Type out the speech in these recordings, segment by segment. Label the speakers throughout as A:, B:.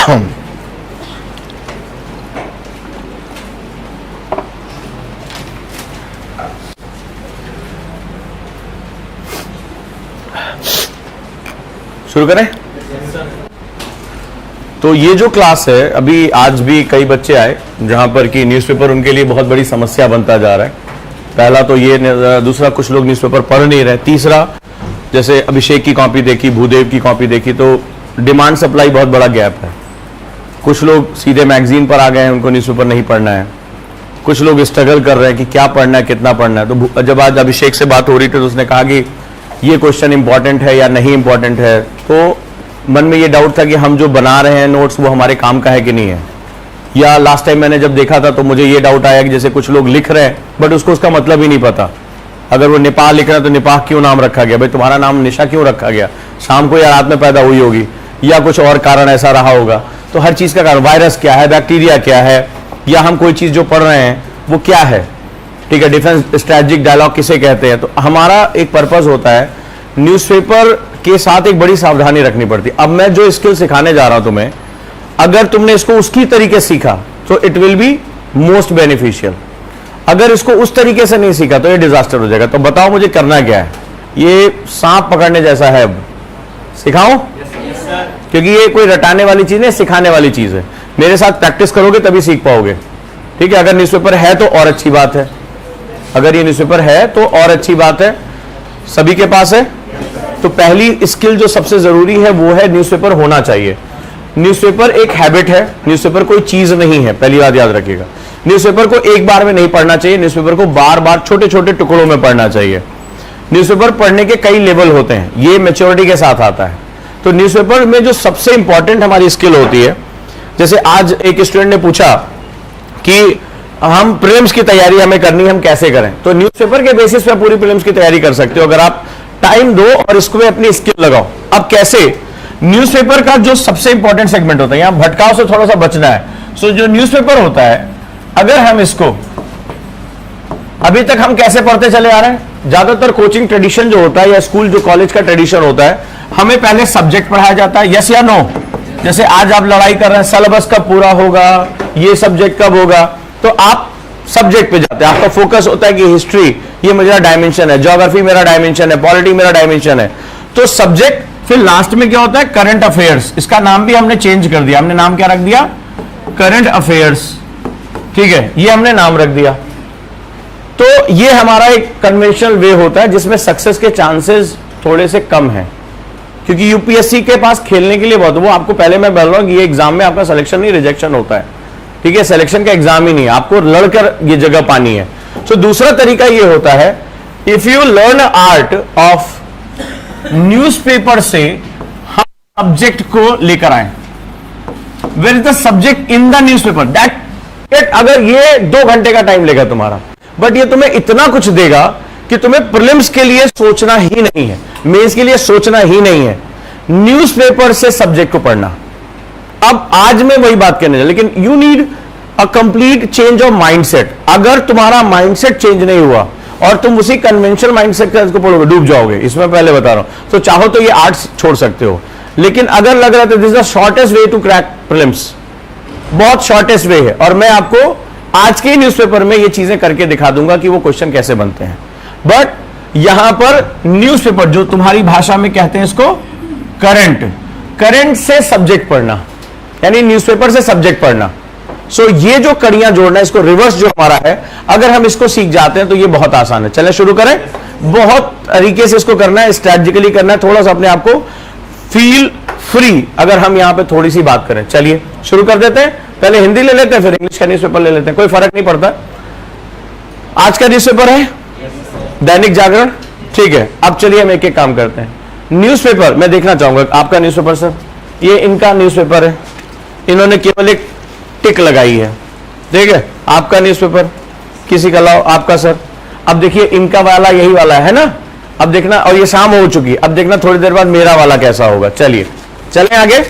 A: शुरू करें? तो ये जो क्लास है, अभी आज भी कई बच्चे आए जहां पर कि न्यूज़पेपर उनके लिए बहुत बड़ी समस्या बनता जा रहा है। पहला तो ये, दूसरा कुछ लोग न्यूज़पेपर पढ़ नहीं रहे, तीसरा जैसे अभिषेक की कॉपी देखी, भूदेव की कॉपी देखी, तो डिमांड सप्लाई बहुत बड़ा गैप है। कुछ लोग सीधे मैगजीन पर आ गए हैं, उनको न्यूज़पेपर नहीं पढ़ना है। कुछ लोग स्ट्रगल कर रहे हैं कि क्या पढ़ना है, कितना पढ़ना है। तो जब आज अभिषेक से बात हो रही थी तो उसने कहा कि ये क्वेश्चन इंपॉर्टेंट है या नहीं इंपॉर्टेंट है, तो मन में ये डाउट था कि हम जो बना रहे हैं नोट्स वो हमारे काम का है कि नहीं है। या लास्ट टाइम मैंने जब देखा था तो मुझे ये डाउट आया कि जैसे कुछ लोग लिख रहे हैं बट उसको उसका मतलब ही नहीं पता। अगर वो निपाह लिख रहे हैं तो निपाह क्यों नाम रखा गया, भाई तुम्हारा नाम निशा क्यों रखा गया, शाम को या रात में पैदा हुई होगी या कुछ और कारण ऐसा रहा होगा। तो हर चीज का कारण, वायरस क्या है, बैक्टीरिया क्या है, या हम कोई चीज जो पढ़ रहे हैं वो क्या है, ठीक है, डिफेंस स्ट्रेटेजिक डायलॉग किसे कहते हैं। तो हमारा एक पर्पज होता है, न्यूज़पेपर के साथ एक बड़ी सावधानी रखनी पड़ती है। अब मैं जो स्किल सिखाने जा रहा हूं तुम्हें, अगर तुमने इसको उसकी तरीके सीखा तो it will be most beneficial. अगर इसको उस तरीके से नहीं सीखा तो ये डिजास्टर हो जाएगा। तो बताओ मुझे करना क्या है? ये सांप पकड़ने जैसा है। अब सिखाऊं? क्योंकि ये कोई रटाने वाली चीज नहीं, सिखाने वाली चीज है। मेरे साथ प्रैक्टिस करोगे तभी सीख पाओगे, ठीक है। अगर न्यूज़पेपर है तो और अच्छी बात है, अगर ये न्यूज़पेपर है तो और अच्छी बात है। सभी के पास है? तो पहली स्किल जो सबसे जरूरी है वो है न्यूज़पेपर होना चाहिए। न्यूज़पेपर एक हैबिट है, न्यूज़पेपर कोई चीज नहीं है, पहली बात याद रखिएगा। न्यूज़पेपर को एक बार में नहीं पढ़ना चाहिए, न्यूज़पेपर को बार बार छोटे छोटे टुकड़ों में पढ़ना चाहिए। न्यूज़पेपर पढ़ने के कई लेवल होते हैं, ये मैच्योरिटी के साथ आता है। तो न्यूज़पेपर में जो सबसे इंपॉर्टेंट हमारी स्किल होती है, जैसे आज एक स्टूडेंट ने पूछा कि हम प्रीलिम्स की तैयारी हमें करनी है, हम कैसे करें? तो न्यूज़पेपर के बेसिस पे पूरी प्रीलिम्स की तैयारी कर सकते हो अगर आप टाइम दो और इसको में अपनी स्किल लगाओ। अब कैसे? न्यूज़पेपर का जो सबसे इंपॉर्टेंट सेगमेंट होता है, यहां भटकाव से थोड़ा सा बचना है। सो जो न्यूज़पेपर होता है, अगर हम इसको अभी तक हम कैसे पढ़ते चले आ रहे हैं, ज्यादातर कोचिंग ट्रेडिशन जो होता है या स्कूल जो कॉलेज का ट्रेडिशन होता है, हमें पहले सब्जेक्ट पढ़ाया जाता है, यस या नो। जैसे आज आप लड़ाई कर रहे हैं, सिलेबस कब पूरा होगा, ये सब्जेक्ट कब होगा, तो आप सब्जेक्ट पे जाते हैं। आपका फोकस होता है कि हिस्ट्री ये मेरा डायमेंशन है, ज्योग्राफी मेरा डायमेंशन है, पॉलिटी मेरा डायमेंशन है, तो सब्जेक्ट। फिर लास्ट में क्या होता है? Current affairs. इसका नाम भी हमने चेंज कर दिया, हमने नाम क्या रख दिया? करंट अफेयर्स, ठीक है, ये हमने नाम रख दिया। तो ये हमारा एक कन्वेंशनल वे होता है जिसमें सक्सेस के चांसेस थोड़े से कम है, क्योंकि यूपीएससी के पास खेलने के लिए बहुत, वो आपको पहले मैं बोल रहा हूं कि ये एग्जाम में आपका सिलेक्शन नहीं रिजेक्शन होता है, ठीक है, सिलेक्शन का एग्जाम ही नहीं है, आपको लड़कर ये जगह पानी है। सो दूसरा तरीका ये होता है, if you learn art of newspaper से हम सब्जेक्ट को लेकर आए, where is the subject in the newspaper, that it. अगर ये 2 घंटे का टाइम लेगा तुम्हारा, बट ये तुम्हें इतना कुछ देगा कि तुम्हें प्रीलिम्स के लिए सोचना ही नहीं है, मेंस के लिए सोचना ही नहीं है, न्यूज़पेपर से सब्जेक्ट को पढ़ना। अब आज मैं वही बात करने जा, लेकिन you need a complete change of mindset. अगर तुम्हारा माइंडसेट चेंज नहीं हुआ और तुम उसी कन्वेंशनल माइंडसेट को पढ़ोगे, डूब जाओगे। इसमें पहले बता रहा हूं। तो चाहो तो ये आर्ट्स छोड़ सकते हो, लेकिन अगर लग रहा है तो this is the shortest way to crack prelims, बहुत शॉर्टेस्ट वे है। और मैं आपको आज के न्यूज़पेपर में ये चीजें करके दिखा दूंगा कि वो क्वेश्चन कैसे बनते हैं। बट यहां पर न्यूज़पेपर जो तुम्हारी भाषा में कहते हैं इसको करंट से सब्जेक्ट पढ़ना, यानी न्यूज़पेपर से सब्जेक्ट पढ़ना। सो ये जो कड़ियां जोड़ना, इसको रिवर्स जो हमारा है, अगर हम इसको सीख जाते हैं तो ये बहुत आसान है। चलें शुरू करें। बहुत तरीके से इसको करना है, स्ट्रेटेजिकली करना है, थोड़ा सा अपने आप को फील फ्री। अगर हम यहां पे थोड़ी सी बात करें, चलिए शुरू कर देते हैं। पहले हिंदी ले लेते हैं, फिर इंग्लिश का न्यूज़पेपर ले लेते हैं, कोई फर्क नहीं पड़ता। आज का न्यूज़पेपर है दैनिक जागरण, ठीक है। अब चलिए हम एक एक काम करते हैं। न्यूज़पेपर मैं देखना चाहूंगा आपका न्यूज़पेपर। सर ये इनका न्यूज़पेपर है, इन्होंने केवल एक टिक लगाई है, ठीक है। आपका न्यूज़पेपर, किसी का लाओ, आपका सर। अब देखिए इनका वाला यही वाला है ना, अब देखना, और ये शाम हो चुकी, अब देखना थोड़ी देर बाद मेरा वाला कैसा होगा। चलिए चलें आगे।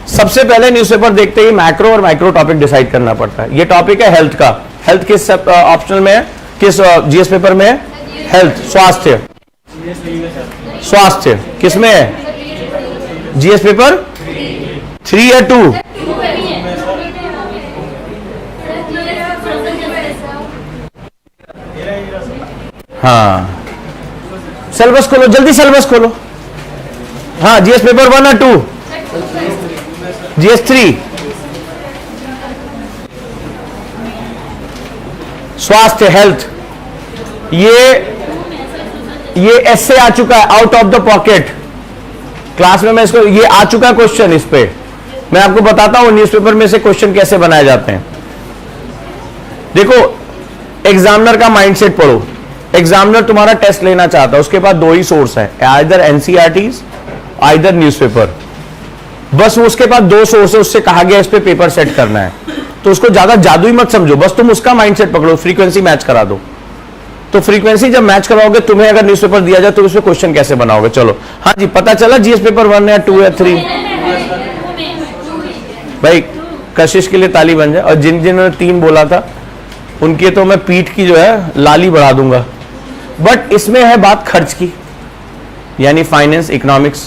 A: सबसे पहले न्यूज़पेपर देखते ही मैक्रो और माइक्रो टॉपिक डिसाइड करना पड़ता है। ये टॉपिक है हेल्थ का। हेल्थ किस ऑप्शनल में है, किस जीएस पेपर में है? हेल्थ, स्वास्थ्य। स्वास्थ्य किस में है? जीएस पेपर 3 या 2? हाँ, सिलेबस खोलो, जल्दी सिलेबस खोलो। हाँ, जीएस पेपर 1 और 2, जीएस 3, स्वास्थ्य हेल्थ, ये ऐसे आ चुका है out of the pocket. Class में मैं इसको, ये आ चुका है क्वेश्चन, इस पे मैं आपको बताता हूं न्यूज़पेपर में से क्वेश्चन कैसे बनाए जाते हैं। देखो, एग्जामिनर का माइंडसेट पढ़ो। एग्जामिनर तुम्हारा टेस्ट लेना चाहता है, उसके पास दो ही सोर्स है, आइदर एनसीईआरटीज, आइदर न्यूज़पेपर। बस उसके पास दो सोर्स है, उससे कहा गया इस पे पेपर सेट करना है, तो उसको ज्यादा जादुई मत समझो, बस तुम उसका माइंडसेट पकड़ो, फ्रीक्वेंसी मैच करा दो। तो फ्रीक्वेंसी जब मैच कराओगे, तुम्हें अगर न्यूज़पेपर दिया जाए तो उसमें क्वेश्चन कैसे बनाओगे। चलो, हाँ जी, पता चला जीएस पेपर 1 या 2 या 3? भाई कशिश के लिए ताली बन जाए। और जिन्होंने 3 बोला था उनके तो मैं पीठ की जो है लाली बढ़ा दूंगा। बट इसमें है बात खर्च की, यानी फाइनेंस इकोनॉमिक्स।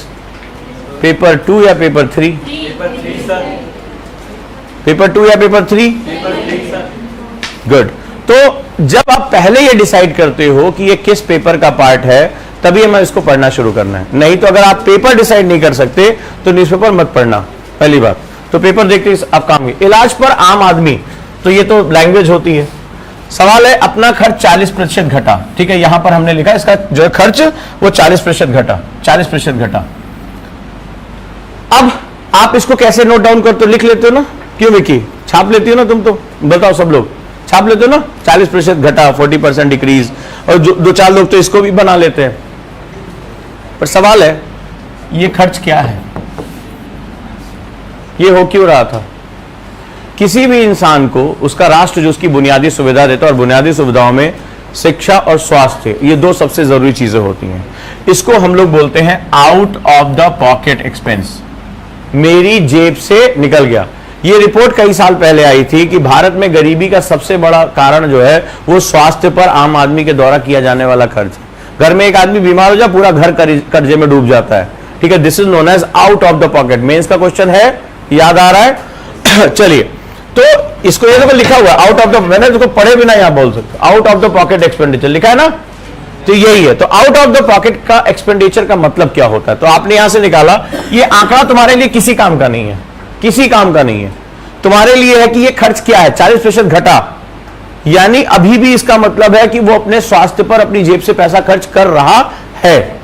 A: पेपर 2 या पेपर 3? पेपर 2 या पेपर 3? गुड। तो जब आप पहले ये डिसाइड करते हो कि ये किस पेपर का पार्ट है, तभी हमें इसको पढ़ना शुरू करना है। नहीं तो अगर आप पेपर डिसाइड नहीं कर सकते तो न्यूज़पेपर मत पढ़ना, पहली बात। तो पेपर देखते आप काम। इलाज पर आम आदमी, तो ये तो लैंग्वेज होती है। सवाल है, अपना खर्च 40% घटा। ठीक है, यहां पर हमने लिखा इसका जो है खर्च वो 40% घटा, 40% घटा। अब आप इसको कैसे नोट डाउन करते हो? लिख लेते हो ना? क्यों विकी, छाप लेती हो ना तुम? तो बताओ, सब लोग छाप लेते हो ना? 40% घटा, 40% डिक्रीज। और जो 2-4 लोग तो इसको भी बना लेते हैं। पर सवाल है, ये खर्च क्या है? ये हो क्यों रहा था? किसी भी इंसान को उसका राष्ट्र जो उसकी बुनियादी सुविधा देता है, और बुनियादी सुविधाओं में शिक्षा और स्वास्थ्य, ये 2 सबसे जरूरी चीजें होती हैं। इसको हम लोग बोलते हैं out of the pocket expense, मेरी जेब से निकल गया। ये रिपोर्ट कई साल पहले आई थी कि भारत में गरीबी का सबसे बड़ा कारण जो है वो स्वास्थ्य पर आम आदमी के द्वारा किया जाने वाला खर्च। घर में एक आदमी बीमार हो जाए, पूरा घर कर्जे में डूब जाता है। ठीक है, this is known as out of the pocket. Mains का क्वेश्चन है, याद आ रहा है? चलिए, तो इसको ये देखो लिखा हुआ आउट ऑफ द, मैंने इसको पढ़े बिना यहां बोल सकते, out of the pocket expenditure लिखा है ना? तो यही है। तो आउट ऑफ द पॉकेट का एक्सपेंडिचर का मतलब क्या होता है? तो आपने यहां से निकाला, ये आंकड़ा तुम्हारे लिए किसी काम का नहीं है, किसी काम का नहीं है। तुम्हारे लिए है कि ये खर्च क्या है, 40% घटा, यानी अभी भी इसका मतलब है कि वो अपने स्वास्थ्य पर अपनी जेब से पैसा खर्च कर रहा है।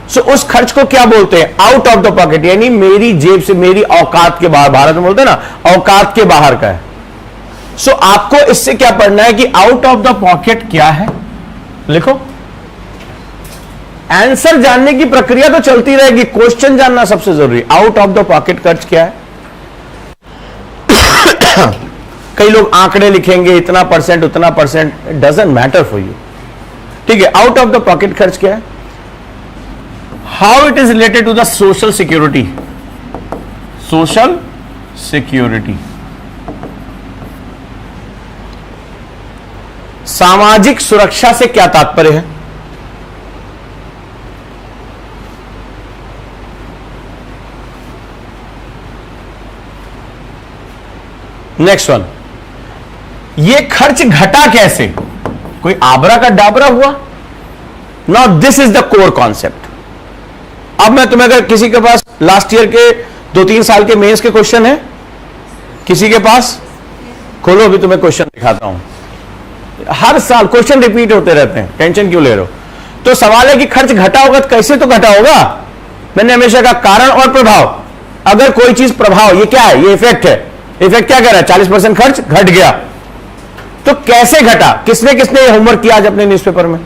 A: सो उस खर्च को क्या बोलते हैं? आउट ऑफ द पॉकेट, यानी मेरी जेब से, मेरी औकात के बाहर। भारत में बोलते हैं ना, औकात के बाहर का है। सो आपको इससे क्या पढ़ना है कि आउट ऑफ द पॉकेट क्या है? लिखो। आंसर जानने की प्रक्रिया तो चलती रहेगी, क्वेश्चन जानना सबसे जरूरी। आउट ऑफ द पॉकेट खर्च क्या है? कई लोग आंकड़े लिखेंगे, इतना परसेंट, उतना percent, doesn't matter for you. ठीक है, आउट ऑफ द पॉकेट खर्च क्या है? How it is related to the social security. Social security, सामाजिक सुरक्षा से क्या तात्पर्य है? नेक्स्ट वन, ये खर्च घटा कैसे? कोई आबरा का डाबरा हुआ? Now this is the core concept. अब मैं तुम्हें, अगर किसी के पास लास्ट ईयर के 2-3 साल के मेंस के क्वेश्चन है, किसी के पास, खोलो अभी तुम्हें क्वेश्चन दिखाता हूं। हर साल क्वेश्चन रिपीट होते रहते हैं, टेंशन क्यों ले रहे हो? तो सवाल है कि खर्च घटा होगा तो कैसे? तो घटा होगा, मैंने हमेशा कहा कारण और प्रभाव। अगर कोई चीज प्रभाव, ये क्या है? ये इफेक्ट है। इफेक्ट क्या कह रहा है? 40% खर्च घट गया। तो कैसे घटा? किसने किसने होमवर्क किया आज अपने न्यूज़पेपर में?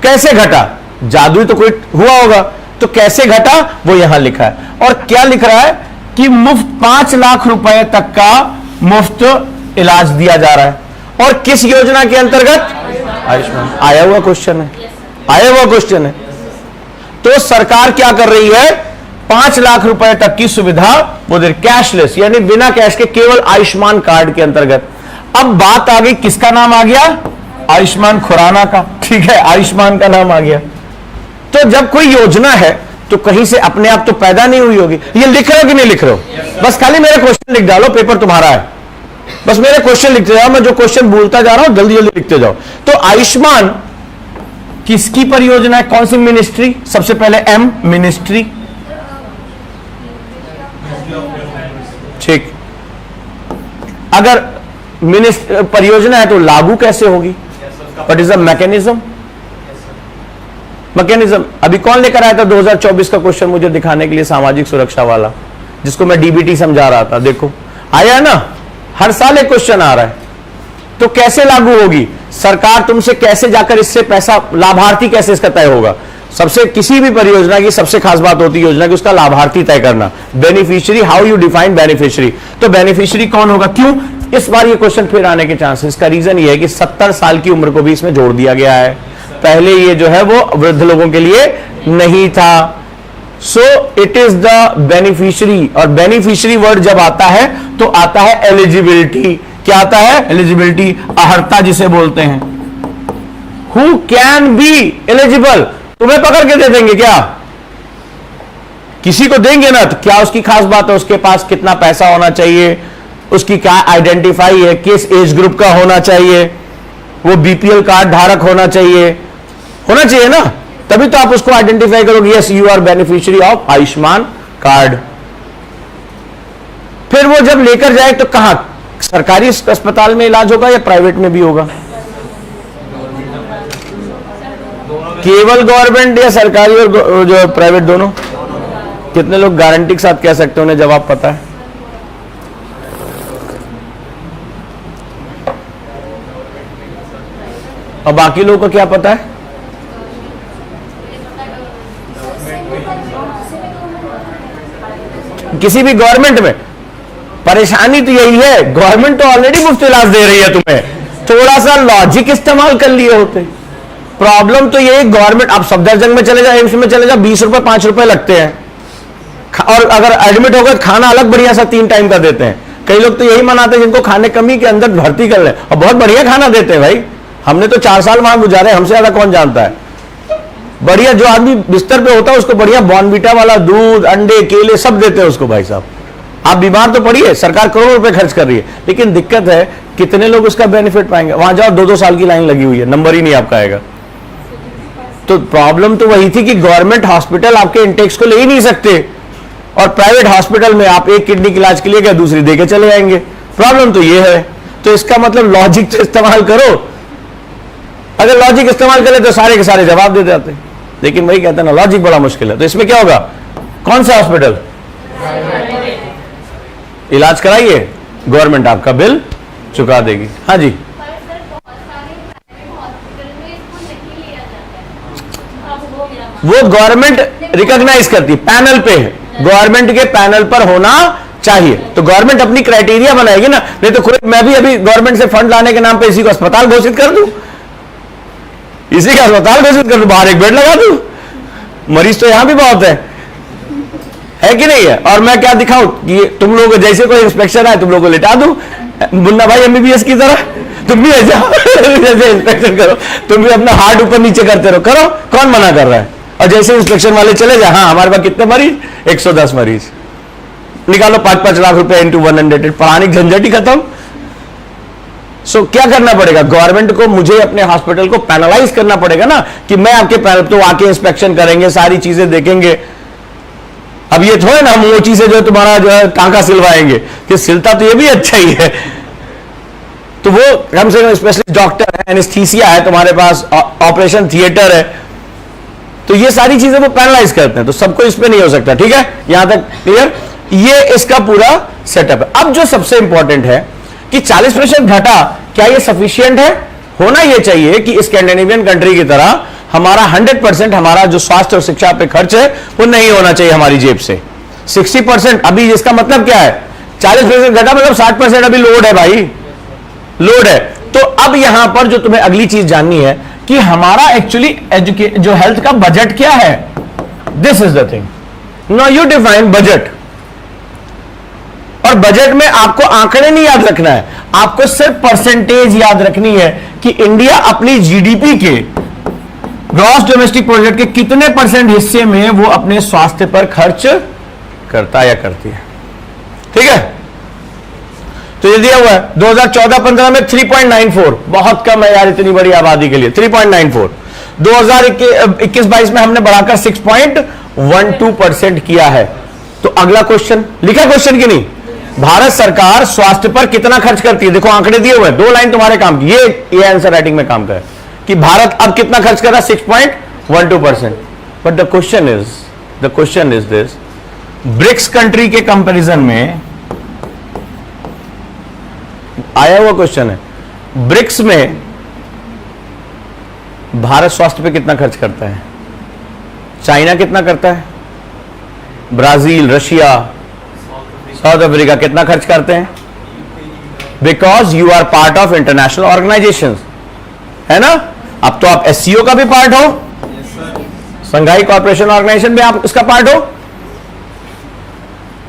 A: कैसे घटा? जादू तो कोई हुआ होगा। तो कैसे घटा वो यहां लिखा है। और क्या लिख रहा है कि मुफ्त 5 लाख रुपए तक का मुफ्त इलाज दिया जा रहा है। और किस योजना के अंतर्गत? आयुष्मान। आया हुआ क्वेश्चन है, आया हुआ क्वेश्चन है। तो सरकार क्या कर रही है? 5 लाख रुपए तक की सुविधा वो दे, कैशलेस, यानी बिना कैश के, केवल आयुष्मान कार्ड के अंतर्गत। अब बात आ गई, किसका नाम आ गया? आयुष्मान खुराना का। ठीक है, आयुष्मान का नाम आ गया। तो जब कोई योजना है तो कहीं से अपने आप तो पैदा नहीं हुई होगी। ये लिख रहे हो कि नहीं लिख रहे हो? बस खाली मेरे क्वेश्चन लिख डालो, पेपर तुम्हारा है। बस मेरे क्वेश्चन लिखते जाओ, मैं जो क्वेश्चन बोलता जा रहा हूं जल्दी जल्दी लिखते जाओ। तो आयुष्मान किसकी परियोजना है, कौन सी मिनिस्ट्री? सबसे पहले एम, मिनिस्ट्री। ठीक, अगर परियोजना है तो लागू कैसे होगी? What is the mechanism? Mechanism अभी कौन लेकर आया था 2024 का क्वेश्चन मुझे दिखाने के लिए, सामाजिक सुरक्षा वाला, जिसको मैं डीबीटी समझा रहा था। देखो आया ना, हर साल एक क्वेश्चन आ रहा है। तो कैसे लागू होगी सरकार? तुमसे कैसे जाकर इससे पैसा, लाभार्थी कैसे इसका तय होगा? सबसे, किसी भी परियोजना की सबसे खास बात होती है योजना की उसका लाभार्थी तय करना, beneficiary. How you define beneficiary? तो बेनिफिशियरी कौन होगा? क्यों इस बार ये क्वेश्चन फिर आने के चांसेस? का रीजन ये है कि 70 साल की उम्र को भी इसमें जोड़ दिया गया है। पहले ये जो है वो वृद्ध लोगों के लिए नहीं था। So it is the beneficiary, और बेनिफिशियरी वर्ड जब आता है तो आता है एलिजिबिलिटी। क्या आता है? एलिजिबिलिटी, अहर्ता जिसे बोलते हैं। Who can be eligible? तुम्हें पकड़ के दे देंगे क्या? किसी को देंगे ना, तो क्या उसकी खास बात है? उसके पास कितना पैसा होना चाहिए, उसकी क्या आइडेंटिफाई है, किस एज ग्रुप का होना चाहिए, वो बीपीएल कार्ड धारक होना चाहिए ना, तभी तो आप उसको आइडेंटिफाई करोगे, yes you are beneficiary of Ayushman card. फिर वो जब लेकर जाए तो कहां, सरकारी अस्पताल में इलाज होगा या प्राइवेट में भी होगा? केवल गवर्नमेंट या सरकारी और जो प्राइवेट दोनों? कितने लोग गारंटी के साथ कह सकते हैं, उन्हें जवाब पता है? और बाकी लोगों को क्या पता है? किसी भी गवर्नमेंट में परेशानी तो यही है, गवर्नमेंट तो ऑलरेडी मुफ्त इलाज दे रही है तुम्हें, थोड़ा सा लॉजिक इस्तेमाल कर लिए होते। प्रॉब्लम तो यही, गवर्नमेंट, आप सफदरजंग में चले जाओ, एम्स में चले जाओ, 20 रुपए 5 रुपए लगते हैं, और अगर एडमिट होगा खाना अलग बढ़िया सा 3 टाइम का देते हैं। कई लोग तो यही मनाते हैं जिनको खाने कमी के अंदर भर्ती कर ले, और बहुत बढ़िया खाना देते हैं भाई। हमने तो 4 साल वहां गुजारे, हमसे ज्यादा कौन जानता है। बढ़िया, जो आदमी बिस्तर पे होता है उसको बढ़िया बॉर्नवीटा वाला दूध, अंडे, केले सब देते हैं उसको। भाई साहब आप बीमार तो पड़िए, सरकार करोड़ों रुपए खर्च कर रही है, लेकिन दिक्कत है कितने लोग उसका बेनिफिट पाएंगे? वहां जाओ 2-2 साल की लाइन लगी हुई है, नंबर ही नहीं आपका आएगा। तो प्रॉब्लम तो वही थी कि गवर्नमेंट हॉस्पिटल आपके इंटेक्स को ले ही नहीं सकते, और प्राइवेट हॉस्पिटल में आप एक किडनी के इलाज के लिए क्या दूसरी देके चले जाएंगे। प्रॉब्लम तो ये है। तो इसका मतलब लॉजिक तो इस्तेमाल करो। अगर लॉजिक इस्तेमाल करें तो सारे के सारे जवाब दे देते, लेकिन वही कहते हैं ना, लॉजिक बड़ा मुश्किल है। तो इसमें क्या होगा? कौन सा हॉस्पिटल? इलाज कराइए, गवर्नमेंट आपका बिल चुका देगी। हाँ जी, वो गवर्नमेंट रिकॉग्नाइज करती, पैनल पे है, गवर्नमेंट के पैनल पर होना चाहिए। तो गवर्नमेंट अपनी क्राइटेरिया बनाएगी ना, नहीं तो खुद मैं भी अभी गवर्नमेंट से फंड लाने के नाम पे इसी को अस्पताल घोषित कर दूं, इसी का अस्पताल घोषित कर दूं, बाहर एक बेड लगा दूं। मरीज तो यहां भी बहुत है कि नहीं है? और मैं क्या दिखाऊं कि तुम लोग जैसे कोई इंस्पेक्शन आए तुम लोग को लिटा दूं, मुन्ना भाई एमबीबीएस की तरह तुम भी ऐसे जैसे इंस्पेक्शन करो, तुम भी अपना हार्ट ऊपर नीचे करते रहो, करो, कौन मना कर रहा है? और जैसे इंस्पेक्शन वाले चले जाए, हाँ हमारे पास कितने मरीज? 110 मरीज, निकालो 5-5 लाख रुपए इंटू 100, पढ़ाने की झंझट ही खत्म। सो क्या करना पड़ेगा? गवर्नमेंट को, मुझे अपने हॉस्पिटल को पैनलाइज करना पड़ेगा ना, कि मैं आपके पैनल तो आके इंस्पेक्शन करेंगे, सारी चीजें देखेंगे। अब ये थोड़े ना हम वो चीजें जो तुम्हारा जो है टांका सिलवाएंगे, कि सिलता तो ये भी अच्छा ही है। तो वो कम से कम स्पेशलिस्ट डॉक्टर है, एनेस्थीसिया है तुम्हारे पास, ऑपरेशन थिएटर है, तो ये सारी चीजें वो पैनलाइज करते हैं। तो सबको इस पे नहीं हो सकता, ठीक है? यहां तक क्लियर? ये इसका पूरा सेटअप है। अब जो सबसे इंपॉर्टेंट है कि 40% घटा, क्या ये सफिशिएंट है? होना ये चाहिए कि स्कैंडिनेवियन कंट्री की तरह हमारा 100% हमारा जो स्वास्थ्य और शिक्षा पे खर्च है वो नहीं होना चाहिए हमारी जेब से। 60%, अभी इसका मतलब क्या है? 40% घटा मतलब 60% अभी लोड है भाई, लोड है। तो अब यहां पर जो तुम्हें अगली चीज जाननी है कि हमारा एक्चुअली जो हेल्थ का बजट क्या है। This is the thing. Now you define budget. और बजट में आपको आंकड़े नहीं याद रखना है, आपको सिर्फ परसेंटेज याद रखनी है कि इंडिया अपनी जीडीपी के, ग्रॉस डोमेस्टिक प्रोडक्ट के कितने % हिस्से में वो अपने स्वास्थ्य पर खर्च करता है या करती है। ठीक है? तो ये दिया हुआ है 2014-15 में 3.94, बहुत कम है यार इतनी बड़ी आबादी के लिए, 3.94। 2021-22 में हमने बढ़ाकर 6.12% किया है। तो अगला क्वेश्चन लिखा, क्वेश्चन की नहीं, भारत सरकार स्वास्थ्य पर कितना खर्च करती है? देखो आंकड़े दिए हुए हैं, 2 लाइन तुम्हारे काम की, ये आंसर राइटिंग में काम का है कि भारत अब कितना खर्च कर रहा है, 6.12%। But the question is this, BRICS country के कंपैरिजन में आया हुआ क्वेश्चन है, ब्रिक्स में भारत स्वास्थ्य पे कितना खर्च करता है, चाइना कितना करता है, ब्राजील, रशिया, साउथ अफ्रीका कितना खर्च करते हैं? Because you are part of international organisations, है ना? अब तो आप एससीओ का भी पार्ट हो, संघाई कॉर्पोरेशन ऑर्गेनाइजेशन में आप इसका पार्ट हो।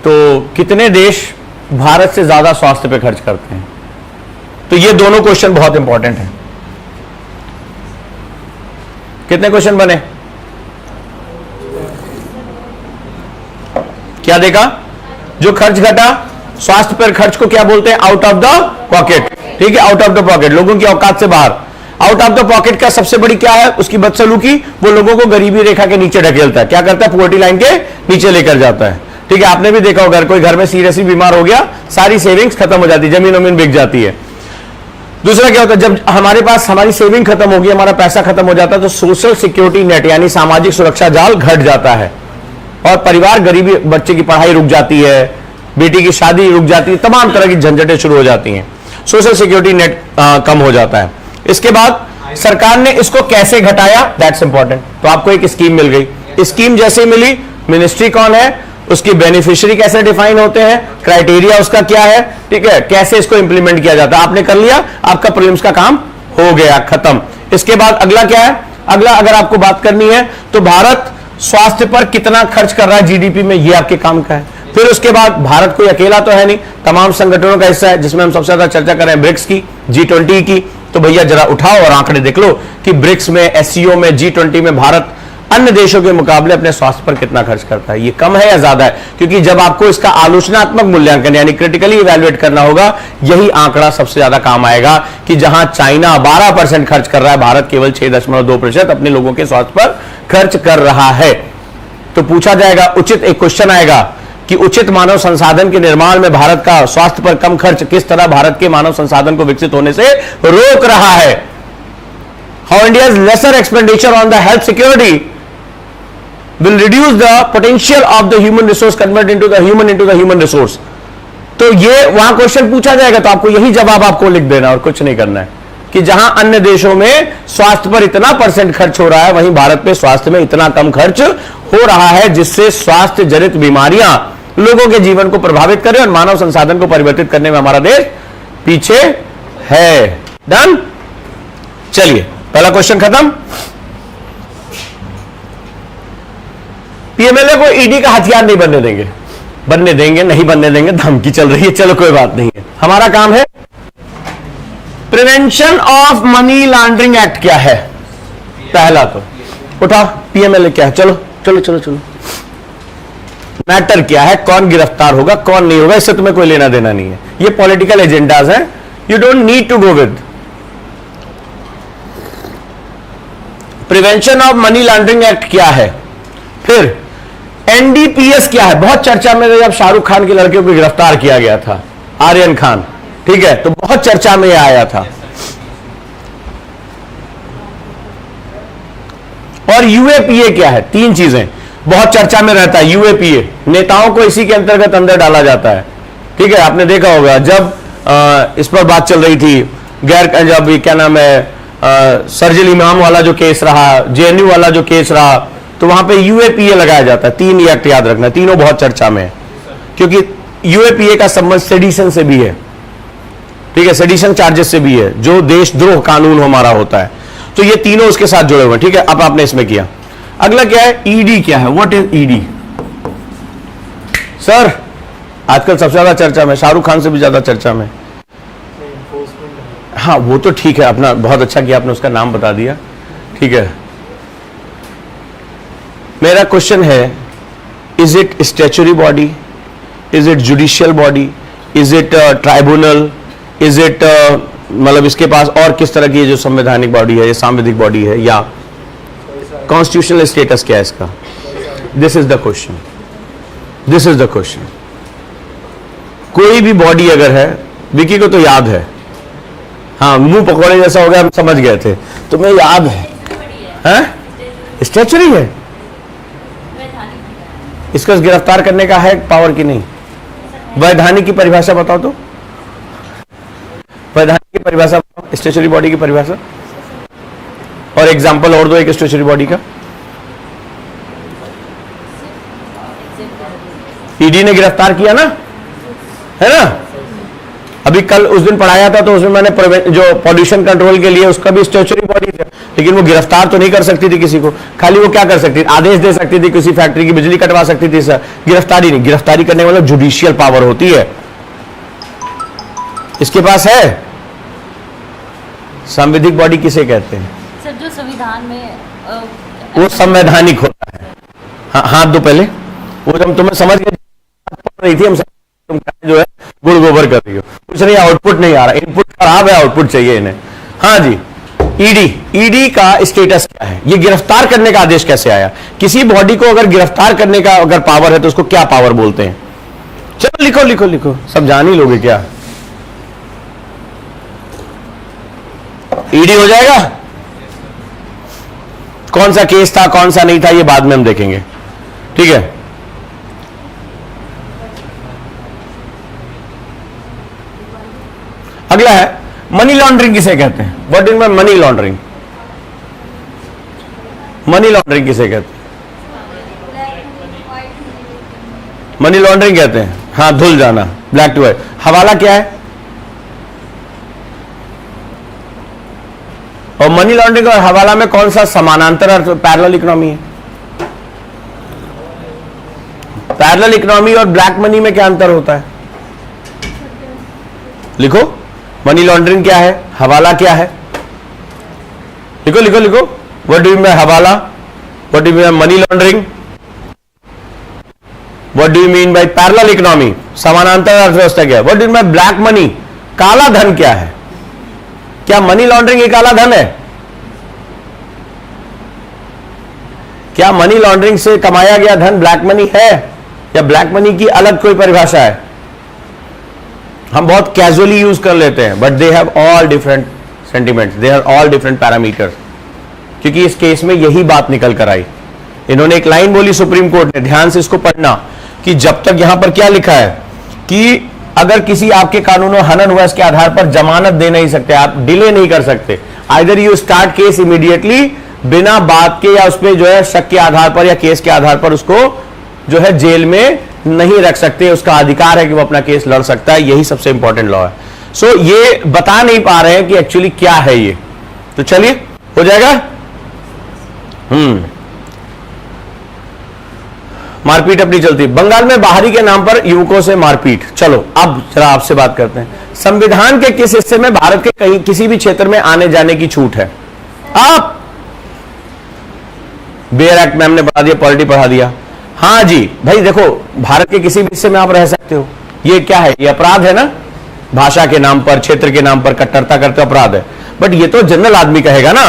A: तो कितने देश भारत से ज्यादा स्वास्थ्य पे खर्च करते हैं? तो ये दोनों क्वेश्चन बहुत इंपॉर्टेंट है। कितने क्वेश्चन बने? क्या देखा? जो खर्च घटा, स्वास्थ्य पर खर्च को क्या बोलते हैं? Out of the pocket. ठीक है, आउट ऑफ द पॉकेट, लोगों की औकात से बाहर। आउट ऑफ द पॉकेट का सबसे बड़ी क्या है उसकी बदसलूकी? वो लोगों को गरीबी रेखा के नीचे ढकेलता है। क्या करता है? पॉवर्टी लाइन के नीचे लेकर जाता है। ठीक है, आपने भी देखा होगा, कोई घर में सीरियसली बीमार हो गया, सारी सेविंग्स खत्म हो जाती है, जमीन वमीन बिक जाती है। दूसरा क्या होता है, जब हमारे पास हमारी सेविंग खत्म होगी, हमारा पैसा खत्म हो जाता है, तो सोशल सिक्योरिटी नेट यानी सामाजिक सुरक्षा जाल घट जाता है और परिवार गरीबी, बच्चे की पढ़ाई रुक जाती है, बेटी की शादी रुक जाती है, तमाम तरह की झंझटें शुरू हो जाती हैं, सोशल सिक्योरिटी नेट कम हो जाता है। इसके बाद सरकार ने इसको कैसे घटाया, दैट्स इंपॉर्टेंट। तो आपको एक स्कीम मिल गई, स्कीम जैसे मिली, मिनिस्ट्री कौन है, उसकी बेनिफिशियरी कैसे डिफाइन होते हैं, क्राइटेरिया उसका क्या है, ठीक है, कैसे इसको इंप्लीमेंट किया जाता है, आपने कर लिया, आपका प्रीलिम्स का काम हो गया, खत्म। इसके बाद अगला क्या है? अगला अगर आपको बात करनी है तो भारत स्वास्थ्य पर कितना खर्च कर रहा है जीडीपी में, ये आपके काम का है। फिर उसके बाद भारत कोई अकेला तो है नहीं, तमाम संगठनों का हिस्सा है, जिसमें हम सबसे ज्यादा चर्चा कर रहे हैं ब्रिक्स की, G20 की। तो भैया जरा उठाओ और आंकड़े देख लो कि ब्रिक्स में, एससीओ में, G20 में भारत अन्य देशों के मुकाबले अपने स्वास्थ्य पर कितना खर्च करता है, ये कम है या ज्यादा है? क्योंकि जब आपको इसका आलोचनात्मक मूल्यांकन यानी क्रिटिकली इवैल्यूएट करना होगा, यही आंकड़ा सबसे ज्यादा काम आएगा कि जहां चाइना 12% खर्च कर रहा है, भारत केवल 6.2% अपने लोगों के स्वास्थ्य पर खर्च कर रहा है। तो पूछा जाएगा, उचित एक क्वेश्चन आएगा कि उचित मानव संसाधन के निर्माण में भारत का स्वास्थ्य पर कम खर्च किस तरह भारत के मानव संसाधन को विकसित होने से रोक रहा है? How India's lesser expenditure on the health security will reduce the potential of the human resource convert into the human resource। तो ये वहां क्वेश्चन पूछा जाएगा, तो आपको यही जवाब आपको लिख देना और कुछ नहीं करना है कि जहां अन्य देशों में स्वास्थ्य पर इतना % खर्च हो रहा है, वहीं भारत पे स्वास्थ्य में इतना कम खर्च हो रहा है, जिससे स्वास्थ्य जनित बीमारियां लोगों के जीवन को प्रभावित करें और मानव संसाधन को परिवर्तित करने में हमारा देश पीछे है। डन? चलिए, पहला क्वेश्चन खत्म। पीएमएलए को ईडी का हथियार नहीं बनने देंगे, नहीं बनने देंगे, धमकी चल रही है, चलो कोई बात नहीं है। हमारा काम है prevention of money laundering act. क्या है? पहला तो उठाओ, पीएमएलए क्या है? चलो चलो चलो चलो, मैटर क्या है, कौन गिरफ्तार होगा, कौन नहीं होगा, इससे तुम्हें कोई लेना देना नहीं है, ये पॉलिटिकल एजेंडाज हैं, you don't need to go with. Prevention of money laundering act क्या है? फिर एनडीपीएस क्या है? बहुत चर्चा में जब शाहरुख खान के लड़के को गिरफ्तार किया गया था, आर्यन खान, ठीक है, तो बहुत चर्चा में आया था। और यूएपीए क्या है? 3 चीजें बहुत चर्चा में रहता है। यूएपीए नेताओं को इसी के अंतर्गत अंदर डाला जाता है, ठीक है, आपने देखा होगा जब इस पर बात चल रही थी, जब क्या नाम है सर्जिल इमाम वाला जो केस रहा, जेएनयू वाला जो केस रहा, तो वहां पे यूएपीए लगाया जाता है। 3 एक्ट याद रखना, तीनों बहुत चर्चा में है, क्योंकि यूएपीए का संबंध सेडिशन से भी है, ठीक है, सेडिशन चार्जेस से भी है, जो देशद्रोह कानून हमारा होता है, तो ये तीनों उसके साथ जुड़े हुए, ठीक है। अब आपने इसमें किया। अगला क्या है? ईडी क्या है? What is ED? सर आजकल सबसे ज्यादा चर्चा में, शाहरुख खान से भी ज्यादा चर्चा में। हाँ वो तो ठीक है, अपना बहुत अच्छा किया आपने उसका नाम बता दिया, ठीक है। मेरा क्वेश्चन है, is it statutory body, is it judicial body, is it tribunal, is it मतलब इसके पास और किस तरह की जो संवैधानिक बॉडी है, ये सांविधिक बॉडी है, या कॉन्स्टिट्यूशनल स्टेटस क्या है इसका? This is the question, this is the question. कोई भी बॉडी अगर है, विकी को तो याद है, हाँ मुंह पकौड़े जैसा हो गया, हम समझ गए थे, तुम्हें याद है, हैं? स्टेचुरी है, इसको गिरफ्तार करने का है पावर की नहीं? वैधानिक की परिभाषा बताओ तो, वैधानिक की परिभाषा बताओ, स्टेचुरी बॉडी की परिभाषा, और एग्जांपल और दो एक स्टेचुरी बॉडी का। ईडी ने गिरफ्तार किया ना, है ना? अभी कल उस दिन पढ़ाया था तो उसमें मैंने जो पॉल्यूशन कंट्रोल के लिए उसका भी स्टेचुरी बॉडी था, लेकिन वो गिरफ्तार तो नहीं कर सकती थी किसी को, खाली वो क्या कर सकती थी? आदेश दे सकती थी, किसी फैक्ट्री की बिजली कटवा सकती थी, सर गिरफ्तारी नहीं। गिरफ्तारी करने वाला जुडिशियल पावर होती है, इसके पास है। संवैधानिक बॉडी किसे कहते हैं?
B: सर जो संविधान में
A: वो संवैधानिक होता है। हाँ, हाथ दो पहले, वो जब तुम्हें समझ गए रही थी, हम तुम जो है गुड़ गोबर कर रही हो, कुछ नहीं, आउटपुट नहीं आ रहा, इनपुट खराब है, आउटपुट चाहिए इन्हें। हाँ जी, ईडी, ईडी का स्टेटस क्या है? ये गिरफ्तार करने का आदेश कैसे आया? किसी बॉडी को अगर गिरफ्तार करने का अगर पावर है तो उसको क्या पावर बोलते हैं? चलो लिखो लिखो लिखो, सब जान ही लोगे क्या? ईडी हो जाएगा। कौन सा केस था, कौन सा नहीं था, ये बाद में हम देखेंगे, ठीक है? अगला है मनी लॉन्ड्रिंग किसे कहते हैं? What is money laundering? Money laundering किसे कहते हैं? मनी लॉन्ड्रिंग कहते हैं, हाँ, धुल जाना, ब्लैक टू व्हाइट। हवाला क्या है? और मनी लॉन्ड्रिंग और हवाला में कौन सा समानांतर अर्थ, पैरेलल इकोनॉमी है? पैरेलल इकोनॉमी और ब्लैक मनी में क्या अंतर होता है? लिखो, मनी लॉन्ड्रिंग क्या है, हवाला क्या है? लिखो लिखो लिखो। व्हाट डू यू मीन हवाला? What do you mean money laundering? What do you mean by parallel economy, समानांतर अर्थव्यवस्था क्या है? What do you mean by black money, काला धन क्या है? क्या मनी लॉन्ड्रिंग एक काला धन है? क्या मनी लॉन्ड्रिंग से कमाया गया धन ब्लैक मनी है, या ब्लैक मनी की अलग कोई परिभाषा है? हम बहुत कैजुअली यूज कर लेते हैं, but they have all different sentiments, they are all different parameters, क्योंकि इस केस में यही बात निकल कर आई। इन्होंने एक लाइन बोली सुप्रीम कोर्ट ने, ध्यान से इसको पढ़ना, कि जब तक यहां पर क्या लिखा है कि अगर किसी आपके कानूनों हनन हुआ, इसके आधार पर जमानत दे नहीं सकते, आप डिले नहीं कर सकते। Either you start case immediately, बिना बात के, या उस पर जो है शक के आधार पर या केस के आधार पर उसको जो है जेल में नहीं रख सकते। उसका अधिकार है कि वो अपना केस लड़ सकता है, यही सबसे इंपॉर्टेंट लॉ है। सो ये बता नहीं पा रहे हैं कि एक्चुअली क्या है ये, तो चलिए हो जाएगा। मारपीट अपनी चलती। बंगाल में बाहरी के नाम पर युवकों से मारपीट। चलो अब जरा आपसे बात करते हैं, संविधान के किस हिस्से में भारत के कहीं किसी भी क्षेत्र में आने जाने की छूट है? आप बेयर एक्ट में हमने पढ़ा दिया, पॉलिटी पढ़ा दिया। हाँ जी भाई, देखो भारत के किसी भी हिस्से में आप रह सकते हो, ये क्या है? ये अपराध है ना, भाषा के नाम पर, क्षेत्र के नाम पर कट्टरता करते अपराध है। बट ये तो जनरल आदमी कहेगा ना।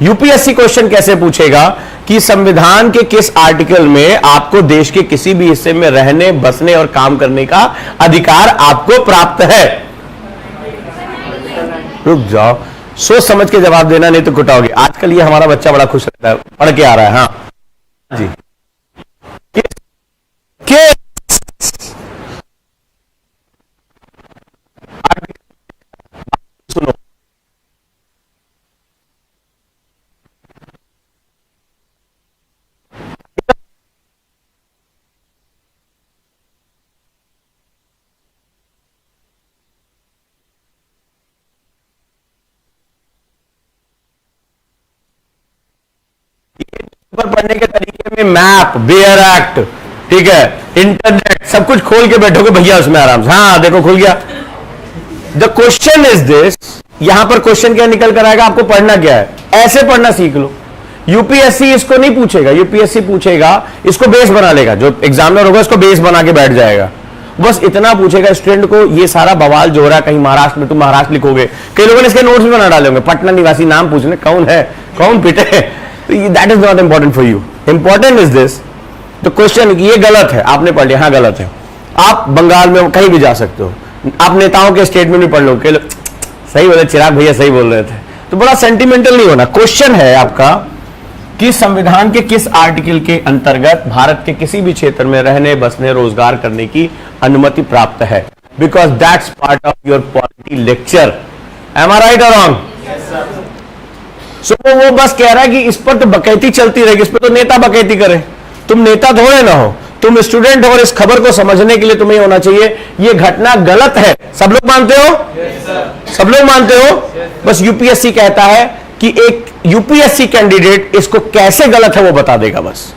A: यूपीएससी क्वेश्चन कैसे पूछेगा कि संविधान के किस आर्टिकल में आपको देश के किसी भी हिस्से में रहने, बसने और काम करने का अधिकार आपको प्राप्त है? रुक जाओ, सोच समझ के जवाब देना, नहीं तो कुटाओगे। आजकल ये हमारा बच्चा बड़ा खुश रहता है, पढ़ के आ रहा है। हाँ जी, सुनो, पढ़ने के तरीके में मैप, बेयर एक्ट, ठीक है, इंटरनेट, सब कुछ खोल के बैठोगे भैया उसमें आराम से। हाँ देखो खुल गया। द क्वेश्चन इज दिस, यहां पर क्वेश्चन क्या निकल कर आएगा, आपको पढ़ना क्या है, ऐसे पढ़ना सीख लो। यूपीएससी इसको नहीं पूछेगा, यूपीएससी पूछेगा, इसको बेस बना लेगा, जो एग्जामिनर होगा इसको बेस बना के बैठ जाएगा। बस इतना पूछेगा स्टूडेंट को, ये सारा बवाल जो हो रहा है, कहीं महाराष्ट्र में तुम महाराष्ट्र लिखोगे, कई लोगों ने इसके नोट्स भी बना डाले होंगे, पटना निवासी नाम पूछने, कौन है, कौन पिटे, that is not important for you. Important is this, तो क्वेश्चन ये गलत है, आपने पढ़ लिया, हाँ गलत है. आप बंगाल में कहीं भी जा सकते हो, आप नेताओं के स्टेटमेंट भी पढ़ लो, सही बोले चिराग भैया सही बोल रहे थे, तो बड़ा सेंटिमेंटल नहीं होना. क्वेश्चन है आपका कि संविधान के किस आर्टिकल के अंतर्गत भारत के किसी भी क्षेत्र में रहने, बसने, रोजगार करने की अनुमति प्राप्त है. Because that's part of your polity lecture. Am I right और रॉन्ग? सो वो बस कह रहा है कि इस पर तो बकैती चलती रहेगी, इस पर तो नेता बकैती करे. तुम नेता थोड़े ना हो, तुम स्टूडेंट हो, और इस खबर को समझने के लिए तुम्हें होना चाहिए ये घटना गलत है. सब लोग मानते हो? सब लोग मानते हो? बस यूपीएससी कहता है कि एक यूपीएससी कैंडिडेट इसको कैसे गलत है वो बता देगा. बस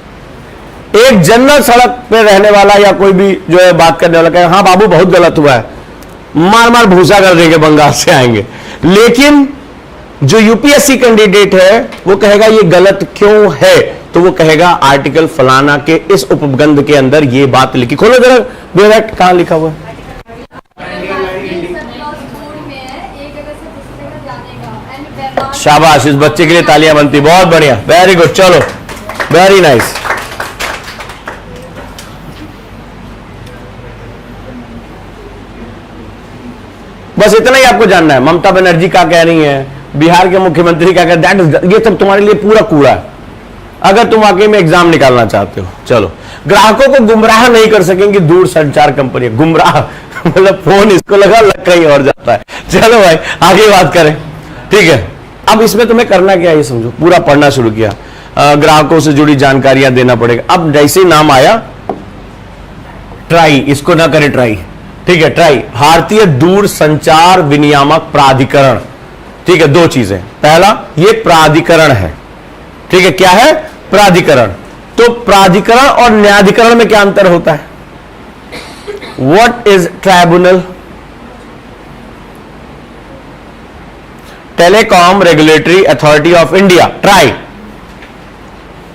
A: एक जनरल सड़क पे रहने वाला या कोई भी जो है बात करने वाला कहे हाँ बाबू बहुत गलत हुआ है, मार मार भूसा कर देंगे, बंगाल से आएंगे. लेकिन जो यूपीएससी कैंडिडेट है वो कहेगा ये गलत क्यों है, तो वो कहेगा आर्टिकल फलाना के इस उपबंध के अंदर ये बात लिखी. खोलो जरा डायरेक्ट, कहां लिखा हुआ है? शाबाश, इस बच्चे के लिए तालियां बनती. बहुत बढ़िया, वेरी गुड, चलो वेरी नाइस. बस इतना ही आपको जानना है. ममता बनर्जी क्या कह रही है, बिहार के मुख्यमंत्री क्या कह रहे हैं, दैट इज, ये सब तुम्हारे लिए पूरा कूड़ा है अगर तुम वाकई में एग्जाम निकालना चाहते हो. चलो, ग्राहकों को गुमराह नहीं कर सकेंगे दूर संचार कंपनी. गुमराह मतलब फोन इसको लगा लग कहीं और जाता है. चलो भाई आगे बात करें, ठीक है. अब इसमें तुम्हें करना क्या है ये समझो. पूरा पढ़ना शुरू किया, ग्राहकों से जुड़ी जानकारियां देना पड़ेगा. अब जैसे नाम आया ट्राई, इसको ना करे ट्राई, ठीक है. ट्राई भारतीय दूर संचार विनियामक प्राधिकरण, ठीक है. दो चीजें, पहला ये प्राधिकरण है, ठीक है. क्या है? प्राधिकरण. तो प्राधिकरण और न्यायाधिकरण में क्या अंतर होता है? What is tribunal? Telecom regulatory authority of India, try.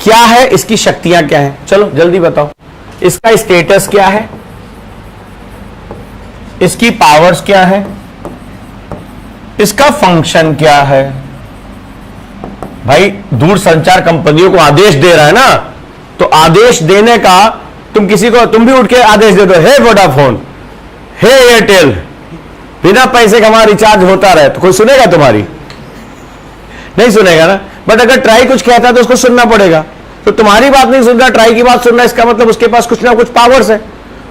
A: क्या है, इसकी शक्तियां क्या है? चलो जल्दी बताओ. इसका स्टेटस क्या है, इसकी पावर्स क्या है, इसका फंक्शन क्या है? भाई दूर संचार कंपनियों को आदेश दे रहा है ना, तो आदेश देने का तुम किसी को, तुम भी उठ के आदेश दे दो, हे वोडाफोन, हे एयरटेल, बिना पैसे का हमारा रिचार्ज होता रहे, तो कोई सुनेगा तुम्हारी? नहीं सुनेगा ना. बट अगर ट्राई कुछ कहता है तो उसको सुनना पड़ेगा. तो तुम्हारी बात नहीं सुन रहा, ट्राई की बात सुन रहा है, इसका मतलब उसके पास कुछ ना कुछ पावर्स है.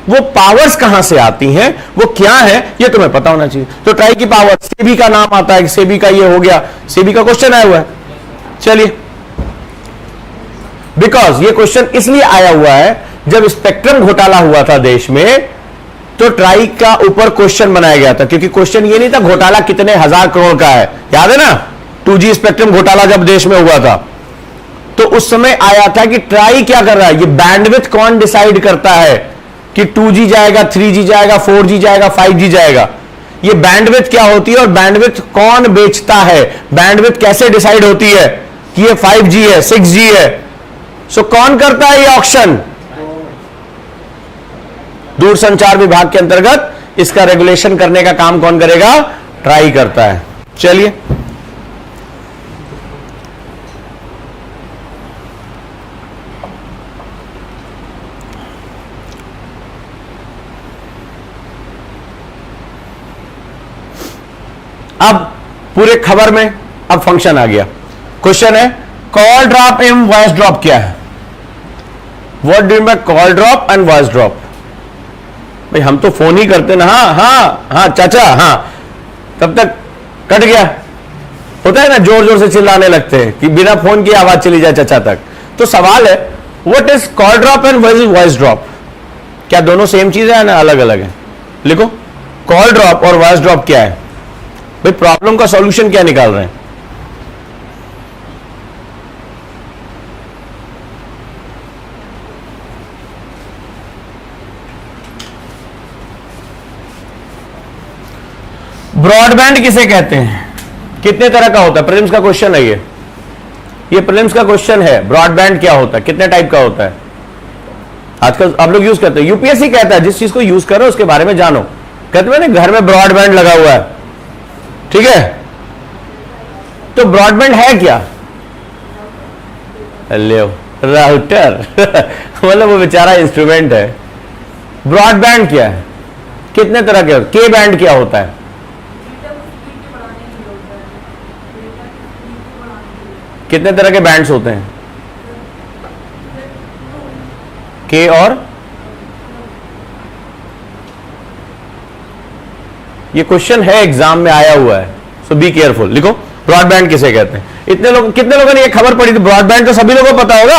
A: वो पावर्स कहां से आती हैं, वो क्या है, ये तुम्हें पता होना चाहिए. तो ट्राई की पावर, सेबी का नाम आता है, सेबी का ये हो गया, सेबी का क्वेश्चन आया हुआ है. चलिए, बिकॉज ये क्वेश्चन इसलिए आया हुआ है जब स्पेक्ट्रम घोटाला हुआ था देश में, तो ट्राई का ऊपर क्वेश्चन बनाया गया था. क्योंकि क्वेश्चन ये नहीं था घोटाला कितने हजार करोड़ का है, याद है ना 2G स्पेक्ट्रम घोटाला जब देश में हुआ था, तो उस समय आया था कि ट्राई क्या कर रहा है, ये बैंडविड्थ कौन डिसाइड करता है कि 2G जाएगा, 3G जाएगा, 4G जाएगा, 5G जाएगा. ये बैंडविड्थ क्या होती है और बैंडविड्थ कौन बेचता है, बैंडविड्थ कैसे डिसाइड होती है कि ये 5G है, 6G है. सो कौन करता है ये ऑक्शन? दूरसंचार विभाग के अंतर्गत इसका रेगुलेशन करने का काम कौन करेगा? ट्राई करता है. चलिए, अब पूरे खबर में अब फंक्शन आ गया. क्वेश्चन है call drop and voice drop क्या है? What do you mean by call drop and voice drop? भाई हम तो फोन ही करते ना. हाँ हाँ हाँ चाचा, हाँ तब तक कट गया. होता है ना, जोर जोर से चिल्लाने लगते हैं कि बिना फोन की आवाज चली जाए चाचा तक. तो सवाल है what is call drop and what is voice drop? क्या दोनों सेम चीज है ना अलग अलग है? लिखो, कॉल ड्रॉप और वॉइस ड्रॉप क्या है? भाई प्रॉब्लम का सॉल्यूशन क्या निकाल रहे हैं? ब्रॉडबैंड किसे कहते हैं? कितने तरह का होता है? प्रीलिम्स का क्वेश्चन है ये प्रीलिम्स का क्वेश्चन है. ब्रॉडबैंड क्या होता है, कितने टाइप का होता है? आजकल आप लोग यूज करते हैं, यूपीएससी कहता है जिस चीज को यूज करो उसके बारे में जानो. कहते हैं ना घर में ब्रॉडबैंड लगा हुआ है, ठीक है. तो ब्रॉडबैंड है क्या? ले राउटर मतलब वो बेचारा इंस्ट्रूमेंट है। ब्रॉडबैंड क्या है, कितने तरह के, के बैंड क्या होता है? कितने तरह के बैंड्स होते हैं? के और ये क्वेश्चन है, एग्जाम में आया हुआ है, सो बी केयरफुल। लिखो ब्रॉडबैंड किसे कहते हैं। इतने लोग, कितने लोगों ने ये खबर पढ़ी थी? ब्रॉडबैंड तो सभी लोगों को पता होगा।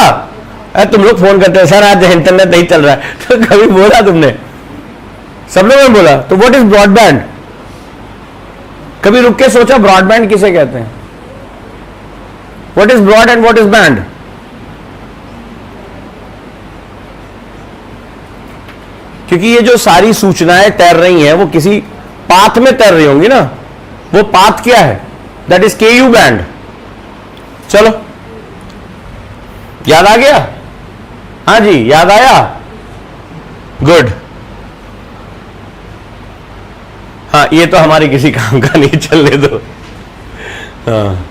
A: अरे तुम लोग फोन करते हैं सर आज इंटरनेट नहीं चल रहा है, तो कभी बोला तुमने? सब लोगों ने बोला। तो व्हाट इज ब्रॉडबैंड? कभी रुक के सोचा ब्रॉडबैंड किसे कहते हैं? What is broad and what is band? क्योंकि ये जो सारी सूचनाएं तैर रही हैं वो किसी पाथ में तैर रही होंगी ना। वो पाथ क्या है? दैट इज के यू बैंड। चलो याद आ गया? हाँ जी, याद आया? गुड। हाँ, ये तो हमारे किसी काम का नहीं, चलने दो। हाँ,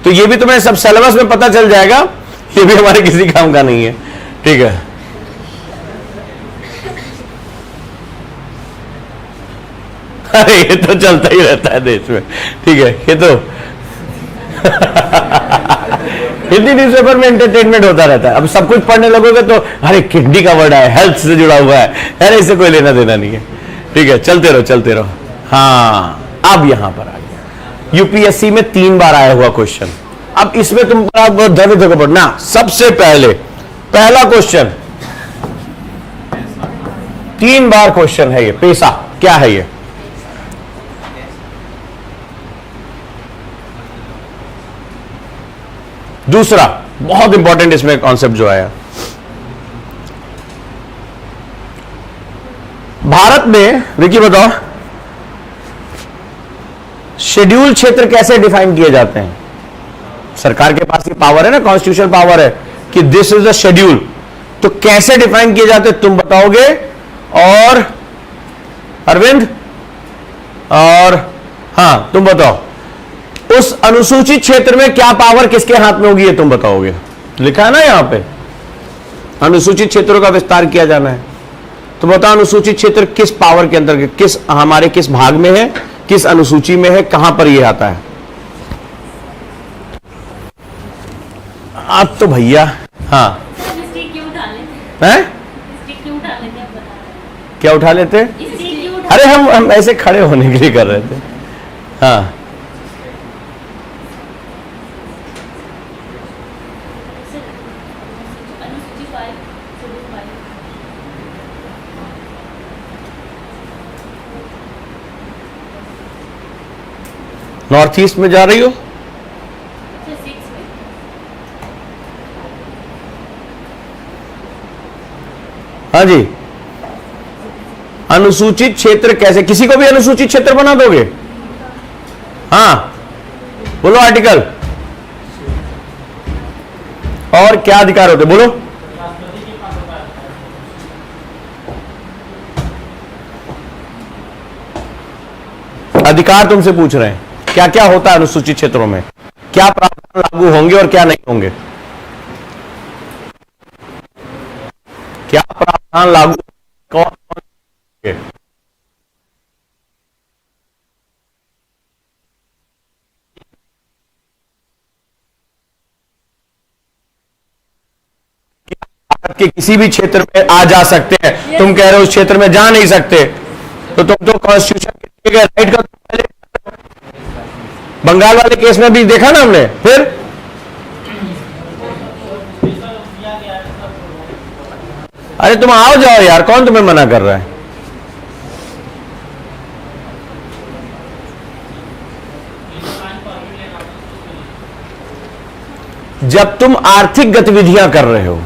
A: तो ये भी तुम्हें सब सिलेबस में पता चल जाएगा, ये भी हमारे किसी काम का नहीं है। ठीक है, अरे ये तो चलता ही रहता है देश में। ठीक है, ये तो हिंदी न्यूज़पेपर में एंटरटेनमेंट होता रहता है। अब सब कुछ पढ़ने लगोगे तो अरे किडनी का वर्ड है, हेल्थ से जुड़ा हुआ है, अरे इससे कोई लेना देना नहीं है। ठीक है, चलते रहो चलते रहो। हाँ, अब यहां पर आ गया यूपीएससी में 3 बार आया हुआ क्वेश्चन। अब इसमें तुम धैर्य से पढ़ना। सबसे पहले पहला क्वेश्चन 3 बार क्वेश्चन है ये। पैसा क्या है ये? दूसरा बहुत इंपॉर्टेंट इसमें कॉन्सेप्ट जो आया, भारत में, विकी बताओ, शेड्यूल क्षेत्र कैसे डिफाइन किए जाते हैं? सरकार के पास ये पावर है ना, कॉन्स्टिट्यूशन पावर है कि दिस इज द शेड्यूल। तो कैसे डिफाइन किए जाते तुम बताओगे? और अरविंद और हाँ तुम बताओ, उस अनुसूचित क्षेत्र में क्या पावर किसके हाथ में होगी, ये तुम बताओगे। लिखा है ना यहां पे, अनुसूचित क्षेत्रों का विस्तार किया जाना है। तो बताओ अनुसूचित क्षेत्र किस पावर के अंदर, किस हमारे किस भाग में है, किस अनुसूची में है, कहां पर ये आता है? अब तो भैया हाँ हैं? क्या उठा लेते? अरे हम ऐसे खड़े होने के लिए कर रहे थे। हाँ, नॉर्थ ईस्ट में जा रही हो? हाँ जी, अनुसूचित क्षेत्र कैसे, किसी को भी अनुसूचित क्षेत्र बना दोगे? हाँ बोलो आर्टिकल। और क्या अधिकार होते बोलो? अधिकार तुमसे पूछ रहे हैं, क्या क्या होता है अनुसूचित क्षेत्रों में, क्या प्रावधान लागू होंगे और क्या नहीं होंगे? क्या प्रावधान लागू कौन होंगे? भारत के किसी भी क्षेत्र में आ जा सकते हैं। तुम कह रहे हो उस क्षेत्र में जा नहीं सकते, तो तुम तो कॉन्स्टिट्यूशन के राइट का बंगाल वाले केस में भी देखा ना हमने। फिर अरे तुम आओ जाओ यार, कौन तुम्हें मना कर रहा है? जब तुम आर्थिक गतिविधियां कर रहे हो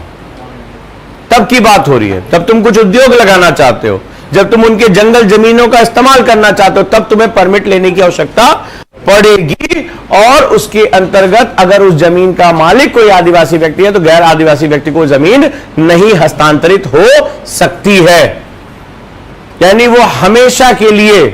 A: तब की बात हो रही है, तब तुम कुछ उद्योग लगाना चाहते हो, जब तुम उनके जंगल जमीनों का इस्तेमाल करना चाहते हो, तब तुम्हें परमिट लेने की आवश्यकता पड़ेगी। और उसके अंतर्गत अगर उस जमीन का मालिक कोई आदिवासी व्यक्ति है तो गैर आदिवासी व्यक्ति को जमीन नहीं हस्तांतरित हो सकती है। यानी वो हमेशा के लिए,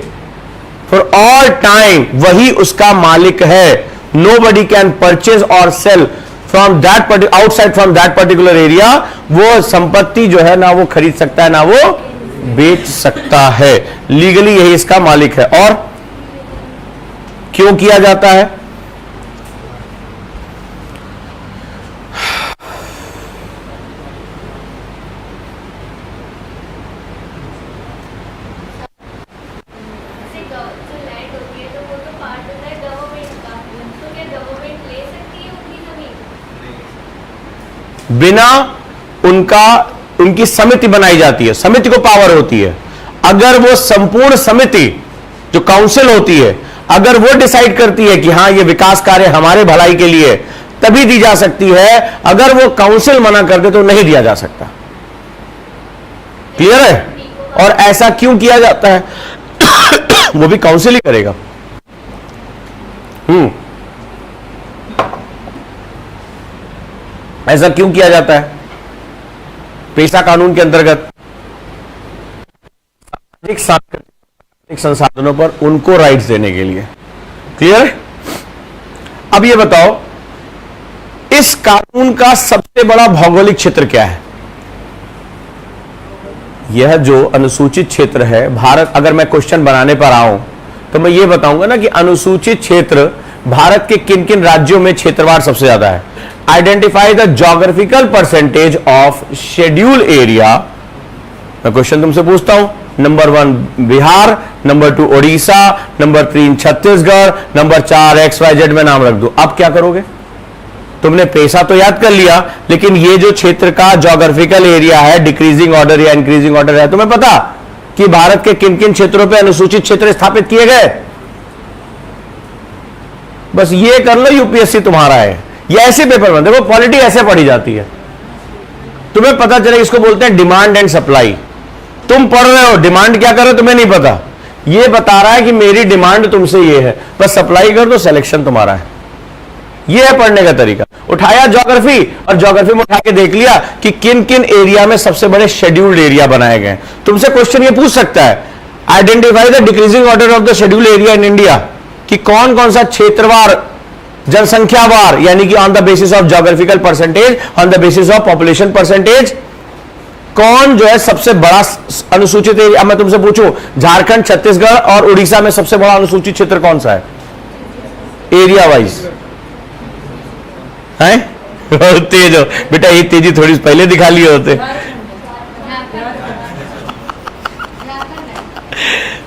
A: फॉर ऑल टाइम, वही उसका मालिक है, nobody can purchase or sell from that outside from that particular area, वो संपत्ति जो है ना वो खरीद सकता है ना वो बेच सकता है। लीगली यही इसका मालिक है। और क्यों किया जाता है? बिना उनकी समिति बनाई जाती है, समिति को पावर होती है। अगर वो संपूर्ण समिति जो काउंसिल होती है, अगर वो डिसाइड करती है कि हां ये विकास कार्य हमारे भलाई के लिए, तभी दी जा सकती है। अगर वो काउंसिल मना कर दे तो नहीं दिया जा सकता। क्लियर है? और ऐसा क्यों किया जाता है? वो भी काउंसिल ही करेगा। ऐसा क्यों किया जाता है? पेशा कानून के अंतर्गत सामाजिक संसाधनों पर उनको राइट्स देने के लिए। क्लियर? अब ये बताओ, इस कानून का सबसे बड़ा भौगोलिक क्षेत्र क्या है? यह जो अनुसूचित क्षेत्र है, भारत, अगर मैं क्वेश्चन बनाने पर आऊं तो मैं ये बताऊंगा ना कि अनुसूचित क्षेत्र भारत के किन किन राज्यों में क्षेत्रवार सबसे ज्यादा है। Identify the geographical percentage of schedule area. मैं क्वेश्चन तुमसे पूछता हूं, number 1 Bihar, number 2 Odisha, number 3 Chhattisgarh, number 4 XYZ में नाम रख दो। अब क्या करोगे? तुमने पेशा तो याद कर लिया, लेकिन ये जो क्षेत्र का ज्योग्राफिकल एरिया है, डिक्रीजिंग ऑर्डर या इंक्रीजिंग ऑर्डर है, तुम्हें पता कि भारत के किन किन क्षेत्रों पे अनुसूचित क्षेत्र स्थापित किए गए? बस ये कर लो, यूपीएससी तुम्हारा है। ये ऐसे पेपर में देखो, पॉलिटी ऐसे पढ़ी जाती है, तुम्हें पता चले। इसको बोलते हैं डिमांड एंड सप्लाई। तुम पढ़ रहे हो, डिमांड क्या कर रहे हो तुम्हें नहीं पता। ये बता रहा है कि मेरी डिमांड तुमसे ये है, बस सप्लाई कर दो, सिलेक्शन तुम्हारा है। ये है पढ़ने का तरीका। उठाया ज्योग्राफी, और ज्योग्राफी में उठा के देख लिया कि किन किन एरिया में सबसे बड़े शेड्यूल्ड एरिया बनाए गए। तुमसे क्वेश्चन ये पूछ सकता है, identify the decreasing order of the scheduled area in India, कि कौन कौन सा क्षेत्रवार, जनसंख्यावार, यानी कि on the basis of geographical percentage, on the basis of population percentage, कौन जो है सबसे बड़ा अनुसूचित एरिया। मैं तुमसे पूछूं, झारखंड, छत्तीसगढ़ और उड़ीसा में सबसे बड़ा अनुसूचित क्षेत्र कौन सा है एरिया वाइज? है तेज हो बेटा, ये तेजी थोड़ी पहले दिखा लिए होते।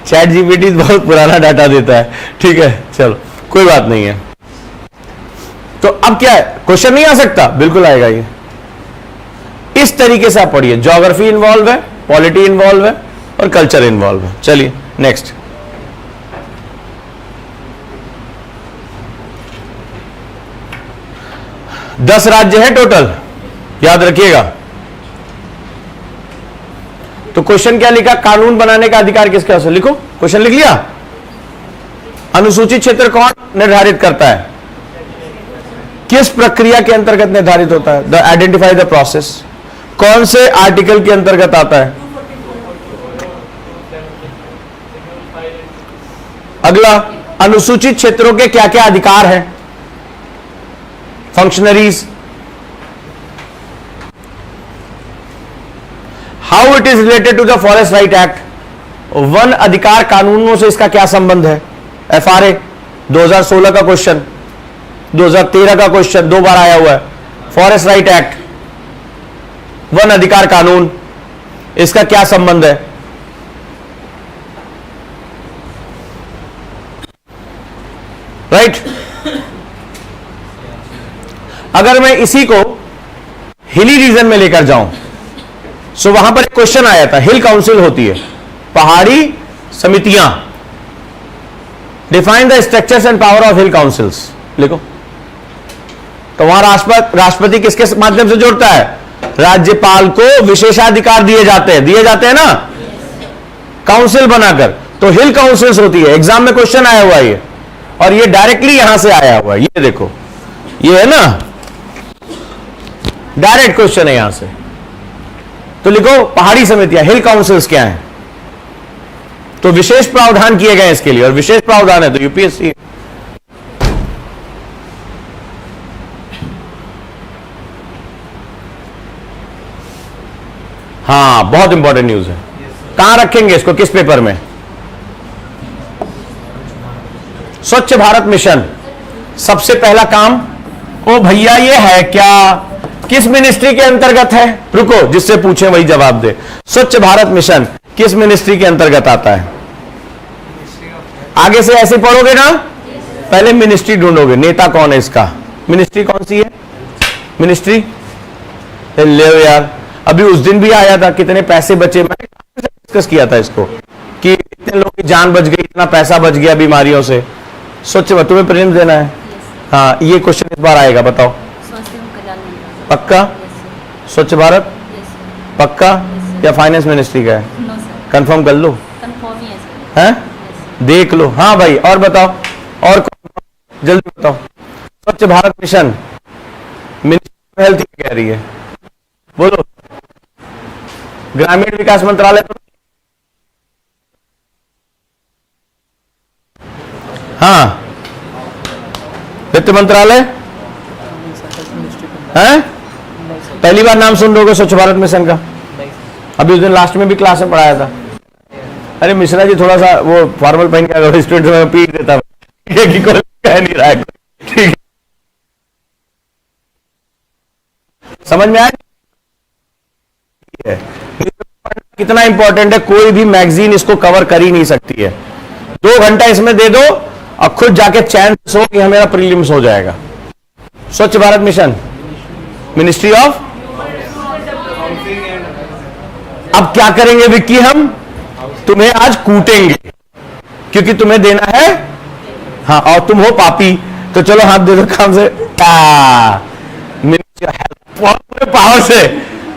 A: चैट जीपीटी बहुत पुराना डाटा देता है। ठीक है, चलो कोई बात नहीं है। तो अब क्या है, क्वेश्चन नहीं आ सकता? बिल्कुल आएगा। ये इस तरीके से आप पढ़िए, ज्योग्राफी इन्वॉल्व है, पॉलिटी इन्वॉल्व है और कल्चर इन्वॉल्व है। चलिए नेक्स्ट। दस राज्य है टोटल, याद रखिएगा। तो क्वेश्चन क्या लिखा? कानून बनाने का अधिकार किसके पास है? लिखो, क्वेश्चन लिख लिया। अनुसूचित क्षेत्र कौन निर्धारित करता है? किस प्रक्रिया के अंतर्गत निर्धारित होता है? The identify the process. कौन से आर्टिकल के अंतर्गत आता है? अगला, अनुसूचित क्षेत्रों के क्या क्या अधिकार हैं? Functionaries. How it is related to the forest right act. वन अधिकार कानूनों से इसका क्या संबंध है? FRA 2016 का क्वेश्चन, 2013 का क्वेश्चन, 2 बार आया हुआ है। फॉरेस्ट राइट एक्ट, वन अधिकार कानून, इसका क्या संबंध है? राइट। अगर मैं इसी को हिली रीजन में लेकर जाऊं, सो वहां पर एक क्वेश्चन आया था, हिल काउंसिल होती है, पहाड़ी समितियां। Define the structures and power of hill councils. लिखो। तो वहां राष्ट्रपति किसके माध्यम से जोड़ता है? राज्यपाल को विशेषाधिकार दिए जाते हैं ना, काउंसिल बनाकर। तो हिल काउंसिल्स होती है। एग्जाम में क्वेश्चन आया हुआ है ये, और ये डायरेक्टली यहां से आया हुआ है। ये देखो, ये है ना, डायरेक्ट क्वेश्चन है यहां से। तो लिखो पहाड़ी समितियां, हिल काउंसिल्स क्या है? तो विशेष प्रावधान किए गए इसके लिए, और विशेष प्रावधान है तो यूपीएससी। हाँ, बहुत इंपॉर्टेंट न्यूज है। कहां रखेंगे इसको, किस पेपर में? स्वच्छ भारत मिशन सबसे पहला काम, ओ भैया ये है क्या, किस मिनिस्ट्री के अंतर्गत है? रुको, जिससे पूछे वही जवाब दे। स्वच्छ भारत मिशन किस मिनिस्ट्री के अंतर्गत आता है? आगे से ऐसे पढ़ोगे ना, पहले मिनिस्ट्री ढूंढोगे, नेता कौन है इसका, मिनिस्ट्री कौन सी है, मिनिस्ट्री ले यार। अभी उस दिन भी आया था, कितने पैसे बचे, मैंने डिस्कस किया था इसको कि इतने लोगों की जान बच गई, इतना पैसा बच गया बीमारियों से। स्वच्छ, तुम्हें प्रेम देना है। हाँ, ये क्वेश्चन इस बार आएगा, बताओ। पक्का? स्वच्छ भारत पक्का या फाइनेंस मिनिस्ट्री का है? कंफर्म कर लो, हैं? देख लो। हाँ भाई, और बताओ, और जल्दी बताओ। स्वच्छ भारत मिशन मिनिस्ट्री हेल्थ कह रही है, बोलो। ग्रामीण विकास मंत्रालय तो हाँ, वित्त मंत्रालय है। पहली बार नाम सुन रहे हो स्वच्छ भारत मिशन का? अभी उस दिन लास्ट में भी क्लास में पढ़ाया था। अरे मिश्रा जी थोड़ा सा वो फॉर्मल पहन के स्टूडेंट में पीट देता कि कोई कह नहीं रहा है, ठीक है? समझ में आया? कितना इंपॉर्टेंट है, कोई भी मैगजीन इसको कवर कर ही नहीं सकती है। 2 घंटा इसमें दे दो और खुद जाके चैन सो कि मेरा प्रीलिम्स हो जाएगा। स्वच्छ भारत मिशन, मिनिस्ट्री ऑफ। अब क्या करेंगे विक्की, हम तुम्हें आज कूटेंगे क्योंकि तुम्हें देना है, हाँ, और तुम हो पापी, तो चलो हाथ दे दो काम से। मिनिस्ट्री ऑफ हेल्थ, पूरे पावर से।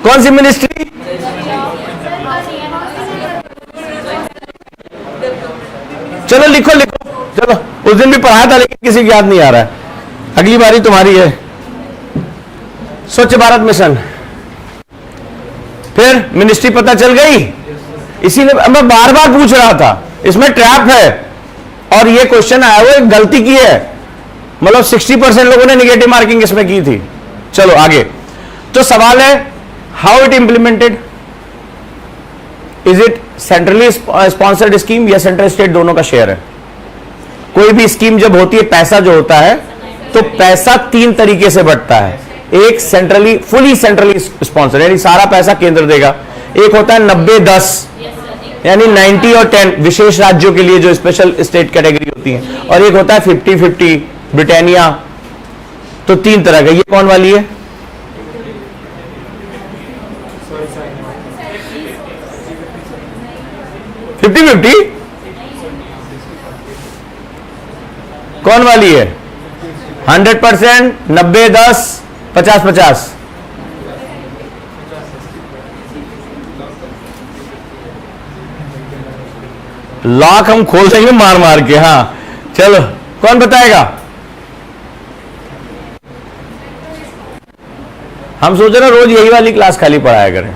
A: कौन सी मिनिस्ट्री? चलो लिखो लिखो, चलो। उस दिन भी पढ़ा था लेकिन किसी को याद नहीं आ रहा है, अगली बारी तुम्हारी है। स्वच्छ भारत मिशन, फिर मिनिस्ट्री पता चल गई। इसीलिए मैं बार बार पूछ रहा था, इसमें ट्रैप है। और ये क्वेश्चन आया, वो एक गलती की है, मतलब 60% लोगों ने निगेटिव मार्किंग इसमें की थी। चलो आगे, तो सवाल है how it implemented, is it centrally sponsored scheme या सेंट्रल स्टेट दोनों का शेयर है? कोई भी स्कीम जब होती है, पैसा जो होता है, तो पैसा 3 तरीके से बढ़ता है। एक सेंट्रली, फुली सेंट्रली स्पॉन्सर्ड, यानी सारा पैसा केंद्र देगा। एक होता है 90-10, यानी 90 और 10 विशेष राज्यों के लिए जो स्पेशल स्टेट कैटेगरी होती है, और एक होता है 50-50 ब्रिटानिया। तो 3 तरह का। ये कौन वाली है? फिफ्टी कौन वाली है? 100%, 90-10, 50-50। लॉक हम खोल देंगे मार मार के। हाँ चलो, कौन बताएगा? हम सोच रहे रोज यही वाली क्लास खाली पढ़ाया करें,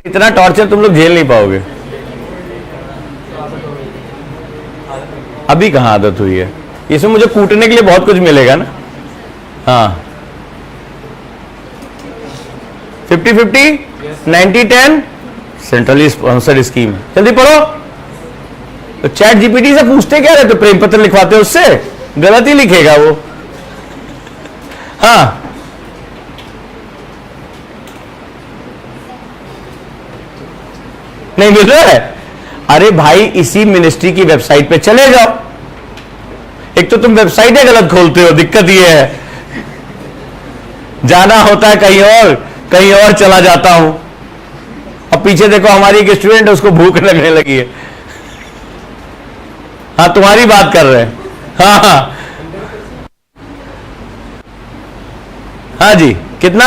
A: इतना टॉर्चर तुम लोग झेल नहीं पाओगे। अभी कहां आदत हुई है, इसमें मुझे कूटने के लिए बहुत कुछ मिलेगा ना। हाँ, 50-50, 90-10 सेंट्रली स्पॉन्सर्ड स्कीम। जल्दी पढ़ो। तो चैट जीपीटी से पूछते क्या रहते, प्रेम पत्र लिखवाते हो उससे? गलत ही लिखेगा वो। हाँ, नहीं मिल रहा है? अरे भाई, इसी मिनिस्ट्री की वेबसाइट पे चले जाओ। एक तो तुम वेबसाइटें गलत खोलते हो, दिक्कत ये है। जाना होता है कहीं और चला जाता हूं। अब पीछे देखो, हमारी एक स्टूडेंट है, उसको भूख लगने लगी है। हाँ, तुम्हारी बात कर रहे हैं। हाँ हाँ हाँ जी, कितना?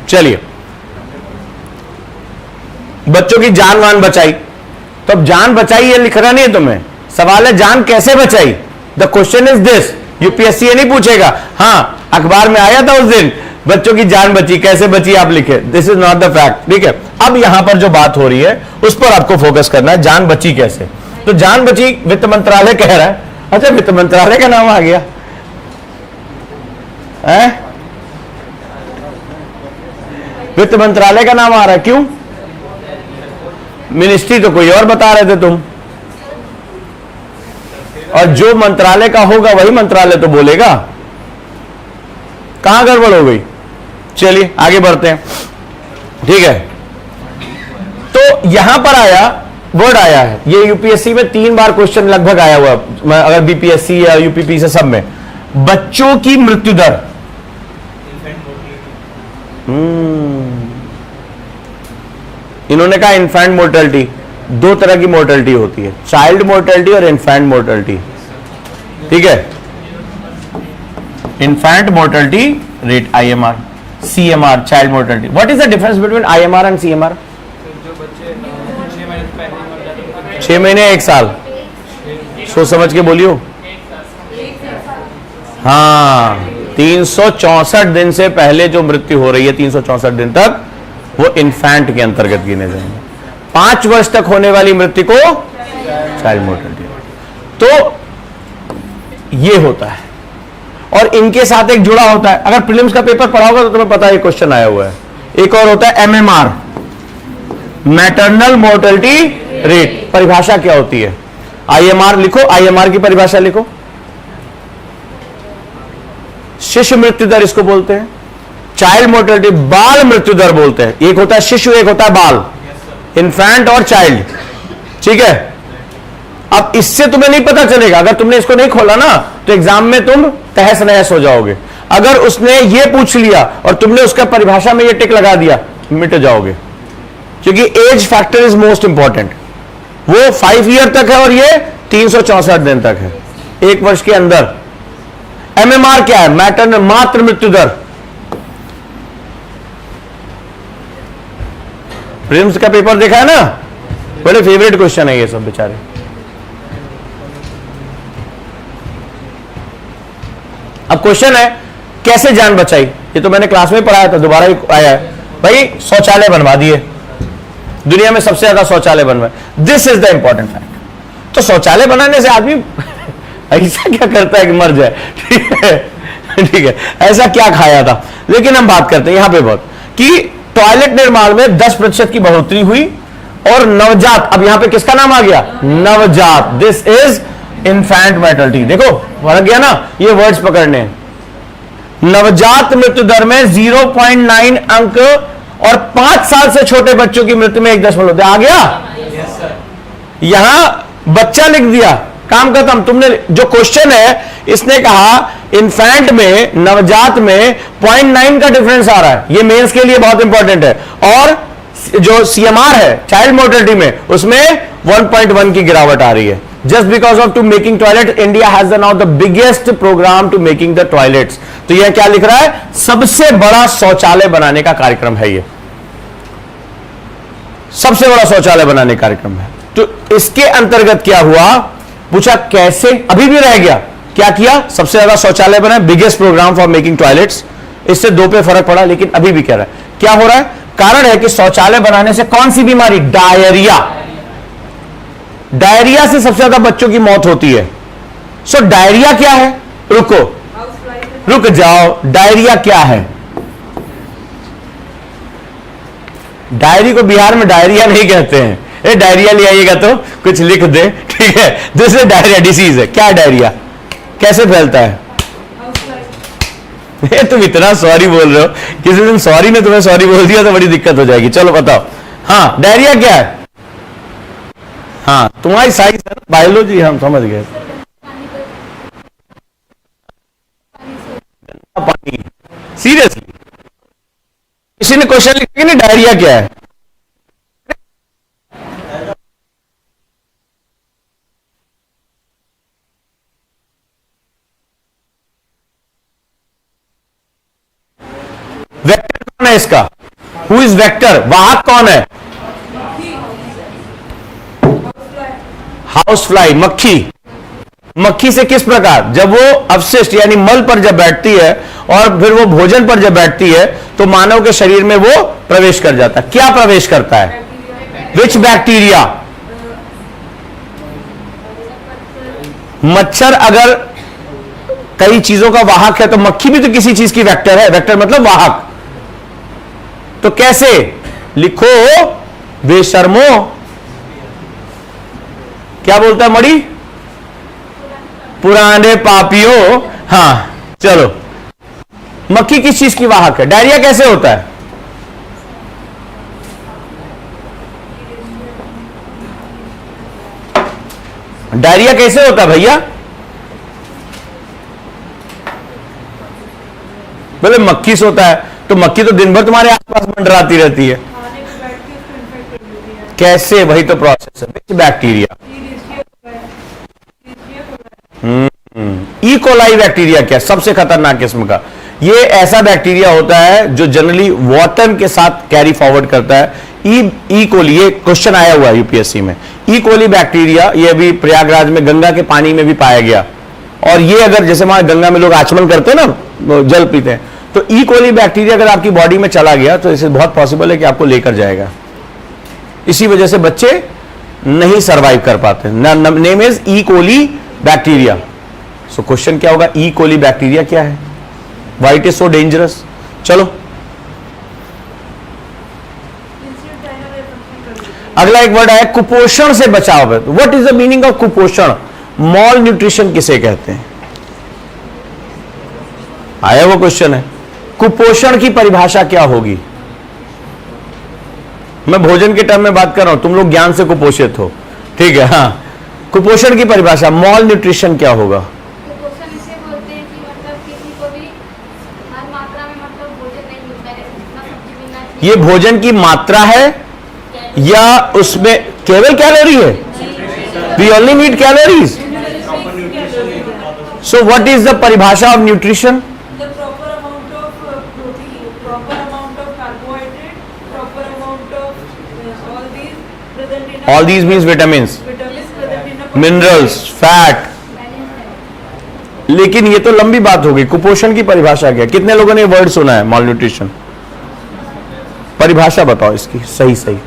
A: चलिए, बच्चों की जान वान बचाई। तो अब जान बचाई ये लिखना नहीं है तुम्हें, सवाल है जान कैसे बचाई। The question is this. UPSC ये नहीं पूछेगा हाँ अखबार में आया था उस दिन, बच्चों की जान बची, कैसे बची आप लिखे। This is not the fact, ठीक है। अब यहां पर जो बात हो रही है उस पर आपको फोकस करना है, जान बची कैसे। तो जान बची, वित्त मंत्रालय कह रहा है। अच्छा, वित्त मंत्रालय का नाम आ गया, है? वित्त मंत्रालय का नाम आ रहा है, क्यों? मिनिस्ट्री तो कोई और बता रहे थे तुम, और जो मंत्रालय का होगा वही मंत्रालय तो बोलेगा। कहां गड़बड़ हो गई? चलिए आगे बढ़ते हैं, ठीक है। तो यहां पर आया, वर्ड आया है, ये यूपीएससी में 3 बार क्वेश्चन लगभग आया हुआ, अगर बीपीएससी या यूपीपी से सब में, बच्चों की मृत्यु दर। इन्होंने कहा इन्फेंट मोर्टेलिटी, 2 तरह की मोर्टेलिटी होती है, चाइल्ड मोर्टेलिटी और इन्फेंट मोर्टेलिटी, ठीक है। Infant mortality rate IMR, CMR child mortality. What is the difference between IMR and CMR?
B: जो बच्चे 6 महीने से पहले मर जाते हैं,
A: 6 महीने 1 साल, सोच समझ के बोलियो। हाँ, 364 दिन से पहले जो मृत्यु हो रही है, 364 दिन तक, वो इन्फेंट के अंतर्गत गिने जाएंगे। 5 वर्ष तक होने वाली मृत्यु को चाइल्ड मोर्टेलिटी। तो ये होता है, और इनके साथ एक जुड़ा होता है। अगर प्रीलिम्स का पेपर पढ़ा होगा तो तुम्हें पता है क्वेश्चन आया हुआ है। एक और होता है MMR, मैटरनल मोर्टेलिटी रेट। परिभाषा क्या होती है? IMR लिखो, IMR की परिभाषा लिखो। शिशु मृत्यु दर इसको बोलते हैं। चाइल्ड मोर्टेलिटी, बाल मृत्यु दर बोलते हैं। एक होता है शिशु, एक होता है बाल, इन्फेंट और चाइल्ड, ठीक है। अब इससे तुम्हें नहीं पता चलेगा, अगर तुमने इसको नहीं खोला ना तो एग्जाम में तुम तहस नहस हो जाओगे। अगर उसने ये पूछ लिया और तुमने उसका परिभाषा में ये टिक लगा दिया, मिट जाओगे, क्योंकि age factor is most important. वो 5 ईयर तक है और ये 364 दिन तक है, 1 वर्ष के अंदर। MMR क्या है? मैटरनल, मातृ मृत्यु दर। प्रीलिम्स का पेपर देखा है ना, बड़े फेवरेट क्वेश्चन है ये सब बेचारे। अब क्वेश्चन है कैसे जान बचाई, ये तो मैंने क्लास में पढ़ाया था, दोबारा ही आया है। भाई शौचालय बनवा दिए, दुनिया में सबसे ज्यादा शौचालय बनवाए, this is the important fact. तो शौचालय बनाने से आदमी ऐसा क्या करता है कि मर जाए, ठीक है, ठीक है, ऐसा क्या खाया था। लेकिन हम बात करते हैं यहां पे बहुत कि टॉयलेट निर्माण में 10% की बढ़ोतरी हुई, और नवजात, अब यहां पे किसका नाम आ गया? नवजात। This is infant mortality. देखो फर्क गया ना, ये वर्ड्स पकड़ने हैं। नवजात मृत्यु दर में 0.9 अंक, और 5 साल से छोटे बच्चों की मृत्यु में 1.0 आ गया। यहां बच्चा लिख दिया, काम खत्म। तुमने जो क्वेश्चन है, इसने कहा इन्फेंट में, नवजात में 0.9 का डिफरेंस आ रहा है, ये मेंस के लिए बहुत इंपॉर्टेंट है। और जो CMR है चाइल्ड मोर्टेलिटी में, उसमें 1.1 की गिरावट आ रही है। Just because of to making toilet, India has now the biggest program to making the toilets। तो यह क्या लिख रहा है? सबसे बड़ा शौचालय बनाने का कार्यक्रम है ये, सबसे बड़ा शौचालय बनाने का कार्यक्रम है। तो इसके अंतर्गत क्या हुआ, पूछा कैसे, अभी भी रह गया, क्या किया? सबसे ज्यादा शौचालय बना, biggest program for making toilets. इससे 2 पे फर्क पड़ा, लेकिन अभी भी कह रहा है क्या हो रहा है? कारण है कि शौचालय बनाने से कौन सी बीमारी? डायरिया। डायरिया से सबसे ज्यादा बच्चों की मौत होती है। सो डायरिया क्या है? रुको, रुक जाओ, डायरिया क्या है? डायरी को बिहार में डायरिया नहीं कहते हैं। ए डायरिया ले आइएगा तो कुछ लिख दे, ठीक है। दिस इज डायरिया, डिसीज है। क्या है डायरिया? कैसे फैलता है? तुम इतना सॉरी बोल रहे हो, किसी दिन सॉरी ने तुम्हें सॉरी बोल दिया तो बड़ी दिक्कत हो जाएगी। चलो बताओ, हाँ डायरिया क्या है? हाँ तुम्हारी साइंस है, बायोलॉजी हम समझ गए। पानी, सीरियसली किसी ने क्वेश्चन लिखा कि नहीं डायरिया क्या है? वेक्टर कौन है इसका? Who is vector? वाहक कौन है? हाउस फ्लाई, मक्खी। मक्खी से किस प्रकार, जब वो अवशिष्ट यानी मल पर जब बैठती है और फिर वो भोजन पर जब बैठती है तो मानव के शरीर में वो प्रवेश कर जाता है। क्या प्रवेश करता है? विच बैक्टीरिया? मच्छर अगर कई चीजों का वाहक है, तो मक्खी भी तो किसी चीज की वेक्टर है, वेक्टर मतलब वाहक। तो कैसे लिखो बेशर्मो, क्या बोलता है मणि? पुराने पापियों। हाँ चलो, मक्खी किस चीज की वाहक है? डायरिया कैसे होता है? डायरिया कैसे होता है भैया? बोले मक्खी से होता है, तो मक्खी तो दिन भर तुम्हारे आसपास मंडराती रहती है। कैसे? वही तो प्रोसेस है। विच बैक्टीरिया? ई कोलाई बैक्टीरिया क्या सबसे खतरनाक किस्म का? ये ऐसा बैक्टीरिया होता है जो जनरली वाटर के साथ कैरी फॉरवर्ड करता है। ई कोली, ये क्वेश्चन आया हुआ है यूपीएससी में। ई कोली बैक्टीरिया ये अभी प्रयागराज में गंगा के पानी में भी पाया गया। और ये अगर जैसे वहां गंगा में लोग आचमन करते हैं ना, जल पीते हैं, तो ई कोली बैक्टीरिया अगर आपकी बॉडी में चला गया तो इसे बहुत पॉसिबल है कि आपको लेकर जाएगा। इसी वजह से बच्चे नहीं सरवाइव कर पाते। Name is E coli bacteria. So question क्या होगा? ई कोली बैक्टीरिया क्या है? Why it is so dangerous? चलो अगला एक वर्ड है कुपोषण से बचाव। What is the meaning of कुपोषण? मॉल न्यूट्रिशन किसे कहते हैं? आया वो क्वेश्चन है। कुपोषण की परिभाषा क्या होगी? मैं भोजन के टर्म में बात कर रहा हूं, तुम लोग ज्ञान से कुपोषित हो, ठीक है? हाँ, कुपोषण की परिभाषा, मॉल न्यूट्रिशन क्या होगा?
C: कुपोषण इसे बोलते हैं कि मतलब किसी को भी हर मात्रा में मतलब भोजन नहीं मिलता है, जितना सब्जी मिलना चाहिए।
A: ये भोजन की मात्रा है या उसमें केवल कैलोरी है? We only need calories. So what is the परिभाषा of nutrition?
D: The proper amount of protein, proper amount of carbohydrate, proper amount of all these present in a
A: all these means vitamins,
D: vitamins present in a
A: minerals, fat. लेकिन ये तो लंबी बात होगी। कुपोषण की परिभाषा क्या? कितने लोगों ने वर्ड सुना है मॉल न्यूट्रिशन? परिभाषा बताओ इसकी सही सही।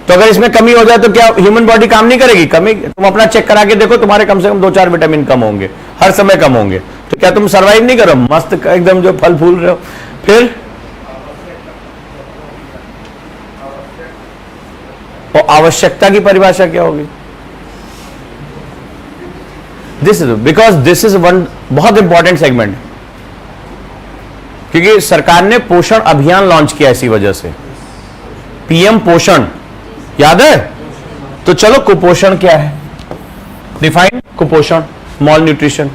A: तो अगर इसमें कमी हो जाए तो क्या ह्यूमन बॉडी काम नहीं करेगी? कमी, तुम अपना चेक करा के देखो, तुम्हारे कम से कम 2-4 विटामिन कम होंगे, हर समय कम होंगे, तो क्या तुम सरवाइव नहीं करो? मस्त एकदम जो फल फूल रहे हो। फिर और आवश्यकता की परिभाषा क्या होगी? This is because this is one बहुत इंपॉर्टेंट सेगमेंट, क्योंकि सरकार ने पोषण अभियान लॉन्च किया इसी वजह से। पीएम पोषण याद है? तो चलो कुपोषण क्या है? डिफाइन कुपोषण, मॉल न्यूट्रिशन।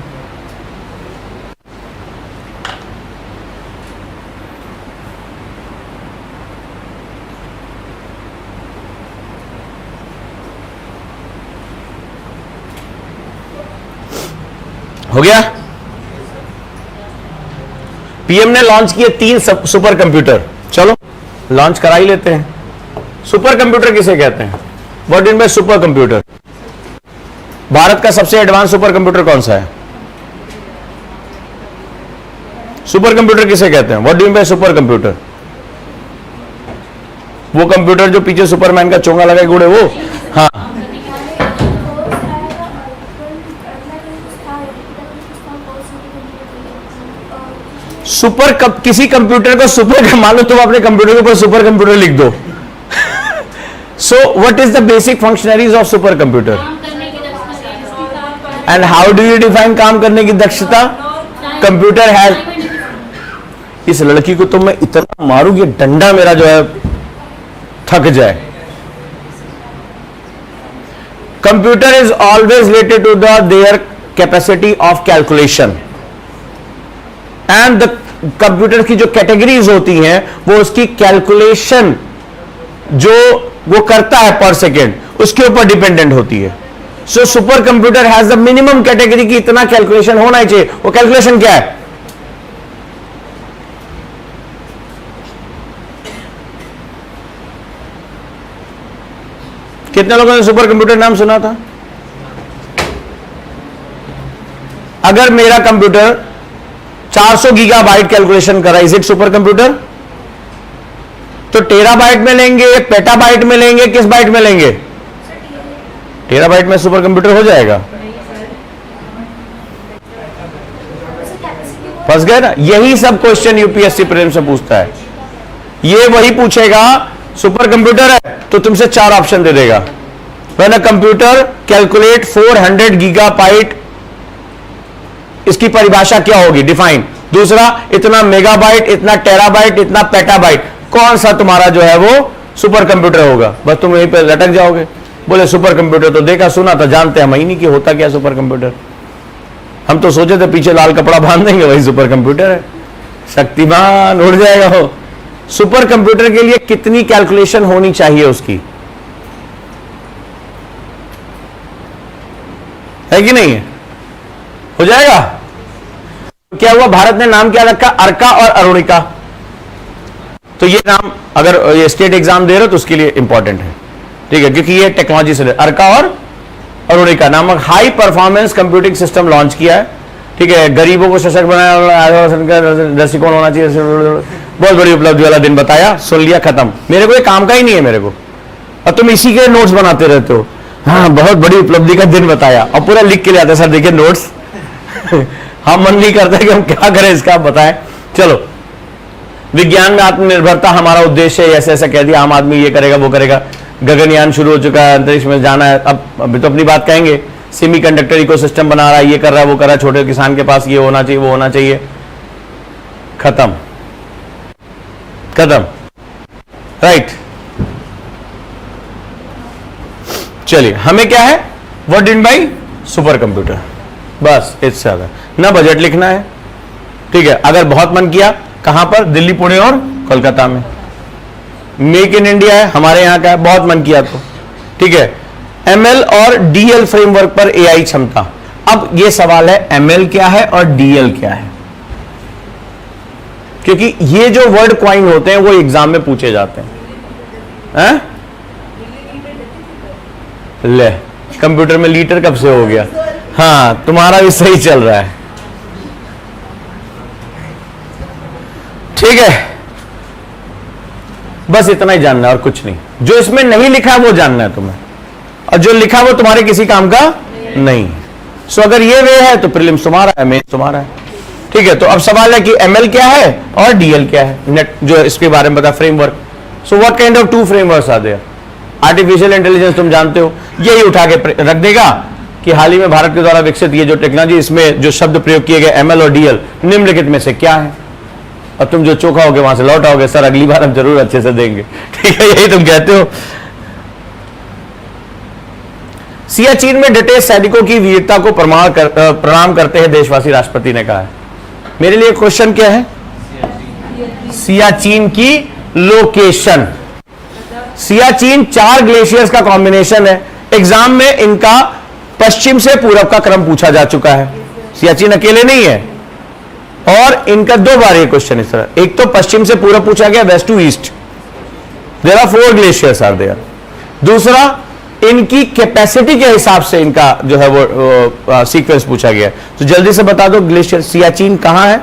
A: हो गया? पीएम ने लॉन्च किए 3 सुपर कंप्यूटर। चलो लॉन्च करा ही लेते हैं। सुपर कंप्यूटर किसे कहते हैं? What in by super computer? Bharat का सबसे एडवांस सुपर कंप्यूटर कौन सा है? सुपर कंप्यूटर किसे कहते हैं? What do you mean by super computer? वो कंप्यूटर जो पीछे सुपरमैन का चोंगा लगा गुड़े वो? हाँ, सुपर किसी कंप्यूटर को सुपर, मान लो तुम अपने कंप्यूटर के ऊपर सुपर कंप्यूटर लिख दो। सो what is the basic functionaries of super computer?
C: काम करने की दक्षता।
A: And how do you define काम करने की दक्षता? कंप्यूटर हैज, इस लड़की को तो मैं इतना मारूं कि डंडा मेरा जो है थक जाए। Computer is always related to the their capacity of calculation, and the computer की जो कैटेगरीज होती हैं वो उसकी कैलकुलेशन जो वो करता है पर सेकेंड, उसके ऊपर डिपेंडेंट होती है। So super computer has the minimum category की इतना कैलकुलेशन होना ही चाहिए। वो कैलकुलेशन क्या है? कितने लोगों ने सुपर कंप्यूटर नाम सुना था? अगर मेरा कंप्यूटर 400 गीगाबाइट कैलकुलेशन कर रहा है, इज इट सुपर कंप्यूटर? तो टेराबाइट में लेंगे, पेटाबाइट में लेंगे, किस बाइट में लेंगे? टेराबाइट में सुपर कंप्यूटर हो जाएगा? फंस गए ना। यही सब क्वेश्चन यूपीएससी प्रीलिम्स से पूछता है। ये वही पूछेगा, सुपर कंप्यूटर है तो तुमसे 4 ऑप्शन दे देगा। When a computer calculate 400 gigabyte, इसकी परिभाषा क्या होगी? डिफाइन। दूसरा, इतना मेगाबाइट, इतना टेराबाइट, इतना पेटाबाइट, कौन सा तुम्हारा जो है वो सुपर कंप्यूटर होगा? बस तुम यहीं पे लटक जाओगे। बोले सुपर कंप्यूटर तो देखा सुना था, जानते हैं महीने की होता क्या सुपर कंप्यूटर। हम तो सोचे थे पीछे लाल कपड़ा बांध देंगे, वही सुपर कंप्यूटर है। शक्तिमान उड़ जाएगा हो। सुपर कंप्यूटर के लिए कितनी कैलकुलेशन होनी चाहिए उसकी, है कि नहीं है? हो जाएगा। क्या हुआ, भारत ने नाम क्या रखा? अर्का और अरुणिका। तो ये नाम अगर ये स्टेट एग्जाम दे रहे हो तो उसके लिए इंपॉर्टेंट है, ठीक है, क्योंकि ये टेक्नोलॉजी से अर्का और अरुणिका नामक high performance computing system launch किया है, ठीक है। गरीबों को सशक्त बनाया, दृष्टिकोण होना चाहिए, बहुत बड़ी उपलब्धि वाला दिन बताया, सुन लिया, खत्म। मेरे को ये काम का ही नहीं है मेरे को, और तुम इसी के नोट्स बनाते रहते हो। हाँ, बहुत बड़ी उपलब्धि का दिन बताया, और पूरा लिख के ले आते, सर देखिए नोट्स। हम मन नहीं करता कि हम क्या करें इसका, आप बताएं। चलो, विज्ञान में आत्मनिर्भरता हमारा उद्देश्य है, ऐसे ऐसा कह दिया, आम आदमी ये करेगा वो करेगा। गगनयान शुरू हो चुका है, अंतरिक्ष में जाना है। अब अभी तो अपनी बात कहेंगे, सेमीकंडक्टर इकोसिस्टम बना रहा है, ये कर रहा है वो कर रहा है, छोटे किसान के पास ये होना चाहिए वो होना चाहिए। खत्म खत्म, राइट। चलिए, हमें क्या है, what in by super computer, बस इससे ज्यादा ना बजट लिखना है, ठीक है। अगर बहुत मन किया, कहां पर? दिल्ली, पुणे और कोलकाता में। मेक इन इंडिया है, हमारे यहां का है, बहुत मन किया तो, ठीक है। एमएल और डीएल फ्रेमवर्क पर एआई क्षमता। अब यह सवाल है, एमएल क्या है और डीएल क्या है, क्योंकि ये जो वर्ड क्वाइन होते हैं वो एग्जाम में पूछे जाते हैं। ले, कंप्यूटर में लीटर कब से हो गया? हाँ, तुम्हारा भी सही चल रहा है, ठीक है। बस इतना ही जानना है और कुछ नहीं। जो इसमें नहीं लिखा है वो जानना है तुम्हें, और जो लिखा वो तुम्हारे किसी काम का नहीं। सो अगर ये वे है तो प्रीलिम्स तुम्हारा है, मेंस तुम्हारा है, ठीक है। तो अब सवाल है कि एमएल क्या है और डीएल क्या है, नेट जो इसके बारे में बता, framework. So what kind of 2 frameworks are there? Artificial intelligence तुम जानते हो, यही उठा के रख देगा कि हाल ही में भारत के द्वारा विकसित ये जो टेक्नोलॉजी, इसमें जो शब्द प्रयोग किए गए एमएल और डीएल, निम्नलिखित में से क्या है? और तुम जो चोखा होगे वहां से लौट आओगे, सर अगली बार हम जरूर अच्छे से देंगे, ठीक है, यही तुम कहते हो। सियाचिन में डटे सैनिकों की वीरता को प्रणाम करते हैं देशवासी, राष्ट्रपति ने कहा है। मेरे लिए क्वेश्चन क्या है? सियाचिन की लोकेशन। सियाचिन 4 ग्लेशियर्स का कॉम्बिनेशन है। एग्जाम में इनका पश्चिम से पूरब का क्रम पूछा जा चुका है, सियाचिन अकेले नहीं है। और इनका 2 बार ये क्वेश्चन इस तरह, एक तो पश्चिम से पूरब पूछा गया, west to east, there are 4 glaciers are there. दूसरा, इनकी कैपेसिटी के हिसाब से इनका जो है वो सीक्वेंस पूछा गया। तो जल्दी से बता दो, ग्लेशियर सियाचिन कहां है?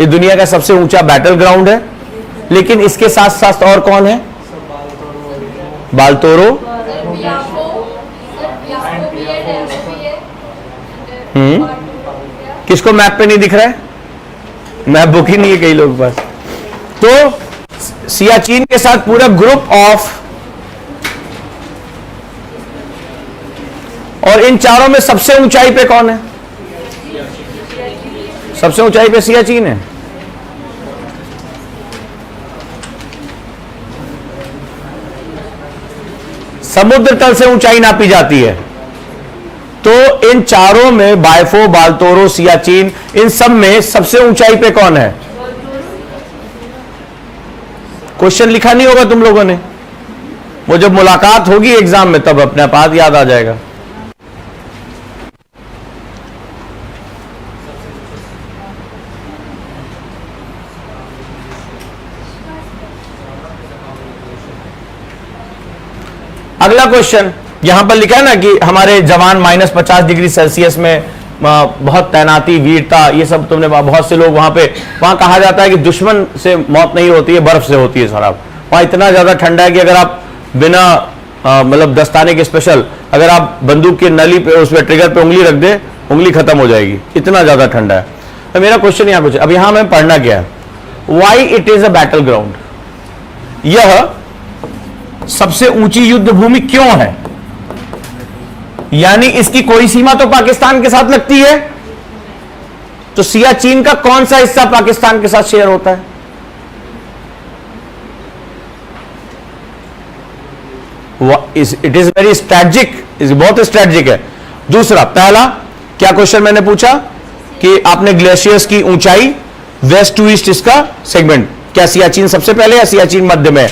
A: ये दुनिया का सबसे ऊंचा बैटल ग्राउंड है, लेकिन इसके साथ साथ और कौन है? बालतोरो, किसको मैप पे नहीं दिख रहा है? मैप बुक ही नहीं है कई लोगों के पास। तो सियाचिन के साथ पूरा ग्रुप ऑफ, और इन चारों में सबसे ऊंचाई पे कौन है? सबसे ऊंचाई पे सियाचिन है। समुद्र तल से ऊंचाई नापी जाती है, तो इन चारों में बायफो, बालतोरो, सियाचिन, इन सब में सबसे ऊंचाई पे कौन है? क्वेश्चन लिखा नहीं होगा तुम लोगों ने, वो जब मुलाकात होगी एग्जाम में तब अपने आप याद आ जाएगा। अगला क्वेश्चन यहां पर लिखा है ना कि हमारे जवान -50 डिग्री सेल्सियस में बहुत तैनाती, वीरता, ये सब तुमने, बहुत से लोग वहां कहा जाता है कि दुश्मन से मौत नहीं होती है, बर्फ से होती है। साहब वहां इतना ज्यादा ठंडा है कि अगर आप बिना मतलब दस्ताने के स्पेशल, अगर आप बंदूक की नली पे उस पर ट्रिगर पे उंगली रख दे, उंगली खत्म हो जाएगी, इतना ज्यादा ठंडा है। तो मेरा क्वेश्चन यहां कुछ, अब यहां मैं पढ़ना क्या है, why it is a battle ground, यह सबसे ऊंची युद्ध भूमि क्यों है, यानी इसकी कोई सीमा तो पाकिस्तान के साथ लगती है, तो सियाचिन का कौन सा हिस्सा पाकिस्तान के साथ शेयर होता है? इट इज वेरी स्ट्रैटेजिक, बहुत स्ट्रैटेजिक है। दूसरा, पहला क्या क्वेश्चन मैंने पूछा कि आपने ग्लेशियर्स की ऊंचाई वेस्ट टू ईस्ट इसका सेगमेंट, क्या सियाचिन सबसे पहले या सियाचिन मध्य में?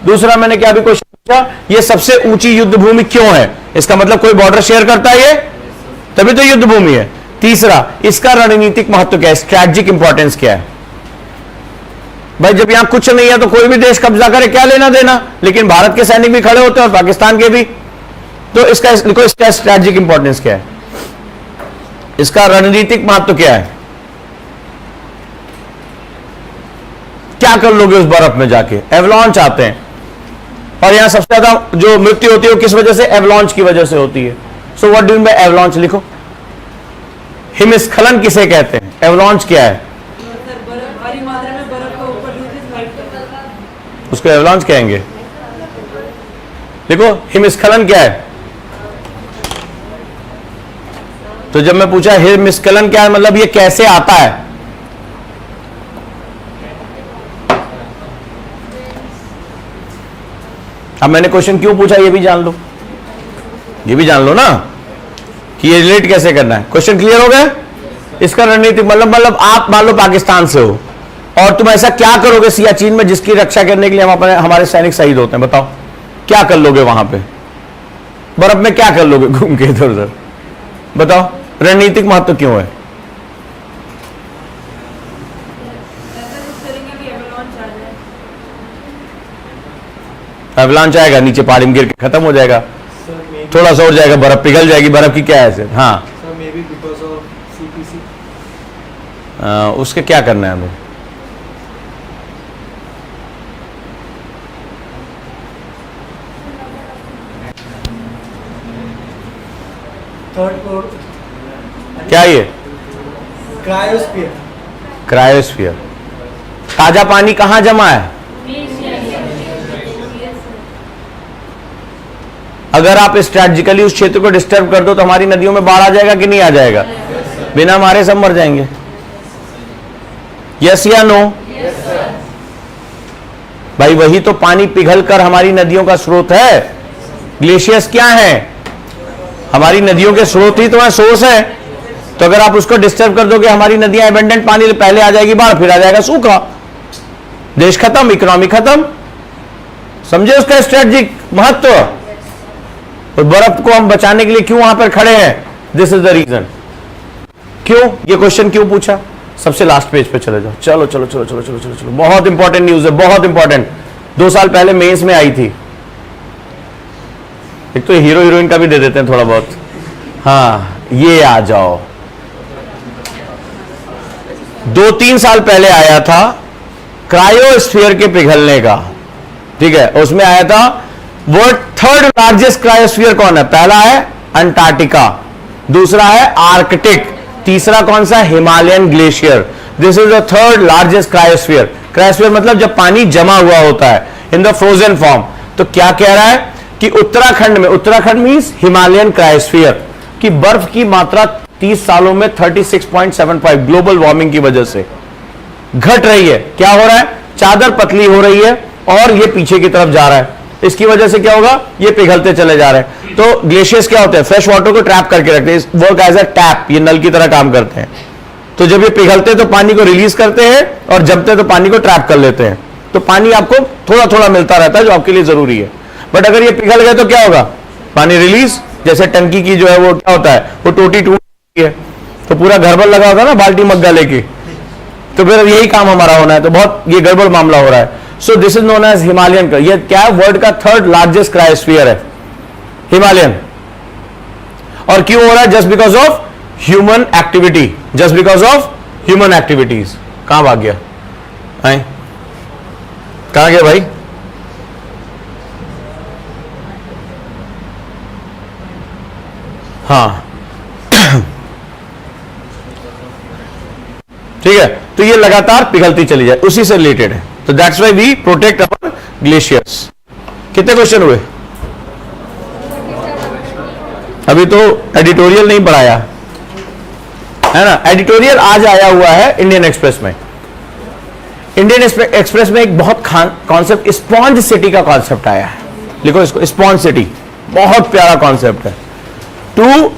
A: दूसरा मैंने क्या भी क्वेश्चन पूछा, ये सबसे ऊंची युद्ध भूमि क्यों है, इसका मतलब कोई बॉर्डर शेयर करता है ये, तभी तो युद्ध भूमि है। तीसरा, इसका रणनीतिक महत्व क्या है, स्ट्रैटेजिक इंपॉर्टेंस क्या है? भाई जब यहां कुछ नहीं है तो कोई भी देश कब्जा करे, क्या लेना देना, लेकिन भारत के सैनिक भी खड़े होते हैं और पाकिस्तान के भी, तो इसका स्ट्रैटेजिक इंपॉर्टेंस क्या है, इसका रणनीतिक महत्व क्या है? क्या कर लोगे उस बर्फ में जाके? एवलॉन्च आते हैं, और यहां सबसे ज्यादा जो मृत्यु होती है वो किस वजह से? एवलॉन्च की वजह से होती है। So what do you mean by avalanche? लिखो, हिमस्खलन किसे कहते हैं, एवलॉन्च क्या है?
D: सर बर्फ, भारी मात्रा में बर्फ को ऊपर नीचे स्लाइड करना,
A: उसको एवलॉन्च कहेंगे। देखो हिमस्खलन क्या है, तो जब मैं पूछा हिमस्खलन क्या है, मतलब ये कैसे आता है, अब मैंने क्वेश्चन क्यों पूछा ये भी जान लो, ये भी जान लो ना कि ये रिलेट कैसे करना है। क्वेश्चन क्लियर हो गया? इसका रणनीतिक मतलब आप मान लो पाकिस्तान से हो और तुम ऐसा क्या करोगे सियाचिन में जिसकी रक्षा करने के लिए हमारे सैनिक शहीद होते हैं, बताओ क्या कर लोगे वहां पे, बर्फ में क्या कर लोगे घूम के इधर उधर, बताओ रणनीतिक महत्व क्यों है?
D: ऐसा कुछ करेंगे कि एवलॉन्च आ जाए।
A: एवलांच आएगा, नीचे पहाड़ी में गिर के खत्म हो जाएगा,
B: Sir, maybe,
A: थोड़ा सा और जाएगा, बर्फ पिघल जाएगी, बर्फ की क्या है? हाँ,
B: sir, maybe because of CPC.
A: उसके क्या करना है हमें?
B: Third floor.
A: क्या ये?
B: Cryosphere.
A: क्रायोस्फीयर। ताजा पानी कहां जमा है? अगर आप स्ट्रैटेजिकली उस क्षेत्र को डिस्टर्ब कर दो तो हमारी नदियों में बाढ़ आ जाएगा कि नहीं आ जाएगा? बिना मारे सब मर जाएंगे। यस या नो? भाई वही तो पानी पिघल कर हमारी नदियों का स्रोत है। ग्लेशियर्स क्या है? हमारी नदियों के स्रोत ही तो है, सोर्स है। तो अगर आप उसको डिस्टर्ब कर दोगे हमारी नदियां एबंडेंट पानी, पहले आ जाएगी बाढ़, फिर आ जाएगा सूखा, देश खत्म, इकोनॉमी खत्म। समझे उसका स्ट्रेटेजिक महत्व? और बर्फ को हम बचाने के लिए क्यों वहां पर खड़े हैं? This is the reason. क्यों ये क्वेश्चन क्यों पूछा? सबसे लास्ट पेज पे चले जाओ। चलो चलो चलो चलो चलो चलो चलो, बहुत इंपॉर्टेंट न्यूज है, बहुत इंपॉर्टेंट। 2 साल पहले मेंस में आई थी। एक तो हीरो हीरोइन का भी दे देते हैं थोड़ा बहुत। हाँ, ये आ जाओ। 2-3 साल पहले आया था क्रायोस्फीयर के पिघलने का, ठीक है। उसमें आया था वर्ल्ड 3rd लार्जेस्ट क्रायोस्फीयर कौन है? पहला है अंटार्कटिका, दूसरा है आर्कटिक, तीसरा कौन सा? Himalayan glacier. This is the 3rd largest cryosphere. Cryosphere मतलब जब पानी जमा हुआ होता है इन द फ्रोजन फॉर्म। तो क्या कह रहा है कि उत्तराखंड में, उत्तराखंड मींस हिमालयन क्रायोस्फीयर की बर्फ की मात्रा 30 सालों में 36.75 ग्लोबल वार्मिंग की वजह से घट रही है। क्या हो रहा है? चादर पतली हो रही है और ये पीछे की तरफ जा रहा है। इसकी वजह से क्या होगा? ये पिघलते चले जा रहे हैं। तो ग्लेशियर्स क्या होते हैं? फ्रेश वाटर को ट्रैप करके रखते हैं, वर्क एज अ टैप, ये नल की तरह काम करते हैं। तो जब ये पिघलते तो पानी को रिलीज करते हैं और जमते तो पानी को ट्रैप कर लेते हैं। तो पानी आपको थोड़ा थोड़ा मिलता रहता है जो आपके लिए जरूरी है। बट अगर ये पिघल गए तो क्या होगा? पानी रिलीज, जैसे टंकी की जो है वो क्या होता है, वो टोटी टूटती है तो पूरा गड़बड़ लगा होता है ना बाल्टी मग्गा लेके, तो फिर यही काम हमारा होना है। तो बहुत ये गड़बड़ मामला हो रहा है। So this is known as Himalayan. ये क्या है? वर्ल्ड का 3rd लार्जेस्ट क्रायोस्फीयर है हिमालयन। और क्यों हो रहा है? Just because of human activity, just because of human activities. कहां भाग गया? कहां गया भाई? हाँ ठीक है, तो ये लगातार पिघलती चली जाए, उसी से रिलेटेड है। तो that's why we protect our glaciers. कितने क्वेश्चन हुए? अभी तो एडिटोरियल नहीं पढ़ाया है ना। एडिटोरियल आज आया हुआ है इंडियन एक्सप्रेस में। इंडियन एक्सप्रेस में एक बहुत कॉन्सेप्ट, स्पॉन्ज सिटी का कॉन्सेप्ट आया है। लिखो इसको, स्पॉन्ज सिटी, बहुत प्यारा कॉन्सेप्ट है। 2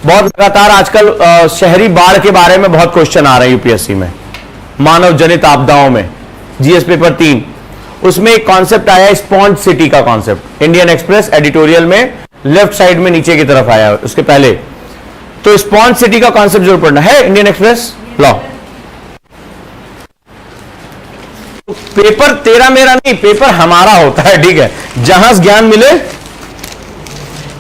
A: बहुत लगातार आजकल शहरी बाढ़ के बारे में बहुत क्वेश्चन आ रहे हैं यूपीएससी में, मानव जनित आपदाओं में, जीएस पेपर 3, उसमें एक कॉन्सेप्ट आया है स्पॉन्ज सिटी का कॉन्सेप्ट। इंडियन एक्सप्रेस एडिटोरियल में लेफ्ट साइड में नीचे की तरफ आया है उसके पहले। तो स्पॉन्ज सिटी का कॉन्सेप्ट जरूर पढ़ना है इंडियन एक्सप्रेस लॉ। पेपर तेरा मेरा नहीं, पेपर हमारा होता है, ठीक है, जहां ज्ञान मिले।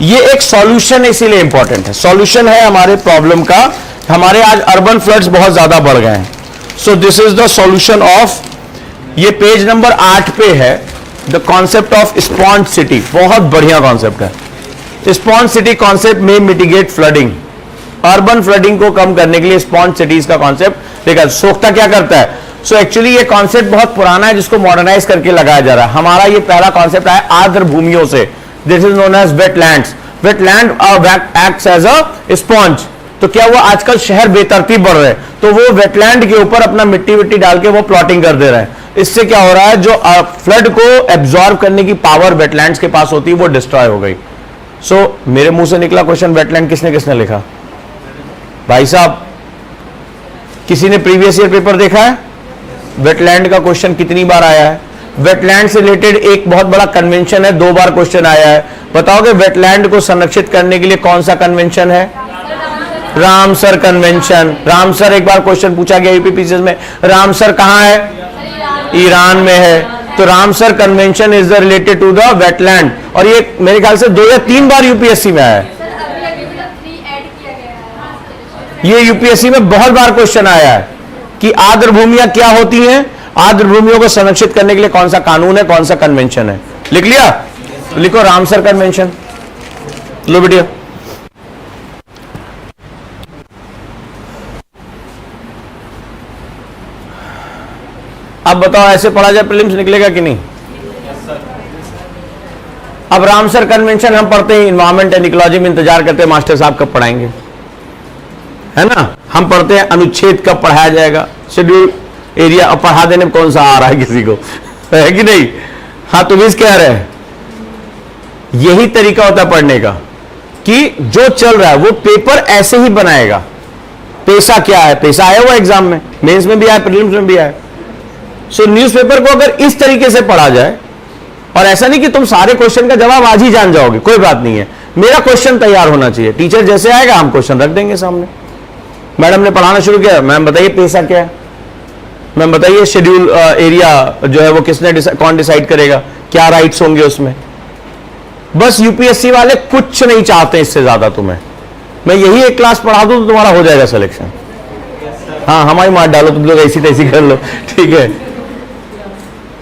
A: ये एक सॉल्यूशन इसीलिए इंपॉर्टेंट है, सॉल्यूशन है हमारे प्रॉब्लम का। हमारे आज अर्बन फ्लड्स बहुत ज्यादा बढ़ गए हैं, सो this is the solution of, ये पेज नंबर 8 पे है, the concept of sponge city. बहुत बढ़िया कॉन्सेप्ट है। स्पॉन्ज सिटी कॉन्सेप्ट में मिटिगेट फ्लडिंग, अर्बन फ्लडिंग को कम करने के लिए स्पॉन्ज सिटीज का कॉन्सेप्ट देखा। सोख्ता क्या करता है? सो एक्चुअली ये कॉन्सेप्ट बहुत पुराना है, जिसको मॉडर्नाइज करके लगाया जा रहा है। हमारा ये पहला कॉन्सेप्ट है आर्द्र भूमियों से, this is known as wetlands. Wetland acts as a sponge. तो क्या हुआ, आजकल शहर बेतरतीब बढ़ रहे हैं, तो वो वेटलैंड के ऊपर अपना मिट्टी विट्टी डाल के वो प्लॉटिंग कर दे रहे हैं। इससे क्या हो रहा है, जो फ्लड को एब्जॉर्ब करने की पावर वेटलैंड्स के पास होती है वो डिस्ट्रॉय हो गई। सो मेरे मुंह से निकला क्वेश्चन, वेटलैंड किसने किसने लिखा? भाई साहब, किसी ने प्रीवियस ईयर पेपर देखा है? वेटलैंड का क्वेश्चन कितनी बार आया है? वेटलैंड से रिलेटेड एक बहुत बड़ा कन्वेंशन है, 2 बार क्वेश्चन आया है। बताओगे वेटलैंड को संरक्षित करने के लिए कौन सा कन्वेंशन है? Ramsar convention. रामसर एक बार क्वेश्चन पूछा गया यूपीपीसीएस में, रामसर कहां है? ईरान में है। तो Ramsar convention is the related to the wetland, और ये मेरे ख्याल से 2 या 3 बार यूपीएससी में आया है। ये यूपीएससी में बहुत बार क्वेश्चन आया है कि आर्द्र भूमियां क्या होती हैं, आर्द्र भूमियों को संरक्षित करने के लिए कौन सा कानून है, कौन सा कन्वेंशन है। लिख लिया? लिखो रामसर कन्वेंशन। लो बेटिया, अब बताओ ऐसे पढ़ा जाए प्रीलिम्स निकलेगा कि नहीं? अब रामसर कन्वेंशन हम पढ़ते हैं इन्वायरमेंट एंड इकोलॉजी में, इंतजार करते हैं मास्टर साहब कब पढ़ाएंगे, है ना। हम पढ़ते हैं अनुच्छेद कब पढ़ाया जाएगा, शेड्यूल एरिया, और पढ़ा देने में कौन सा आ रहा है किसी को, है कि नहीं? हाँ, तो विज कह रहे हैं यही तरीका होता है पढ़ने का कि जो चल रहा है वो पेपर ऐसे ही बनाएगा। पेशा क्या है? पेशा आया हुआ एग्जाम में, मेंस में भी आया, प्रीलिम्स में भी आया। सो न्यूज़पेपर को अगर इस तरीके से पढ़ा जाए, और ऐसा नहीं कि तुम सारे क्वेश्चन का जवाब आज ही जान जाओगे, कोई बात नहीं है, मेरा क्वेश्चन तैयार होना चाहिए। टीचर जैसे आएगा हम क्वेश्चन रख देंगे सामने। मैडम ने पढ़ाना शुरू किया, मैम बताइए पेशा क्या है, मैम बताइए शेड्यूल एरिया जो है वो किसने कौन डिसाइड करेगा, क्या राइट्स होंगे उसमें। बस यूपीएससी वाले कुछ नहीं चाहते इससे ज्यादा तुम्हें। मैं यही एक क्लास पढ़ा दूं तो तुम्हारा हो जाएगा सिलेक्शन। हाँ, हमारी मार डालो, तुम लोग ऐसी तैसी कर लो, ठीक है।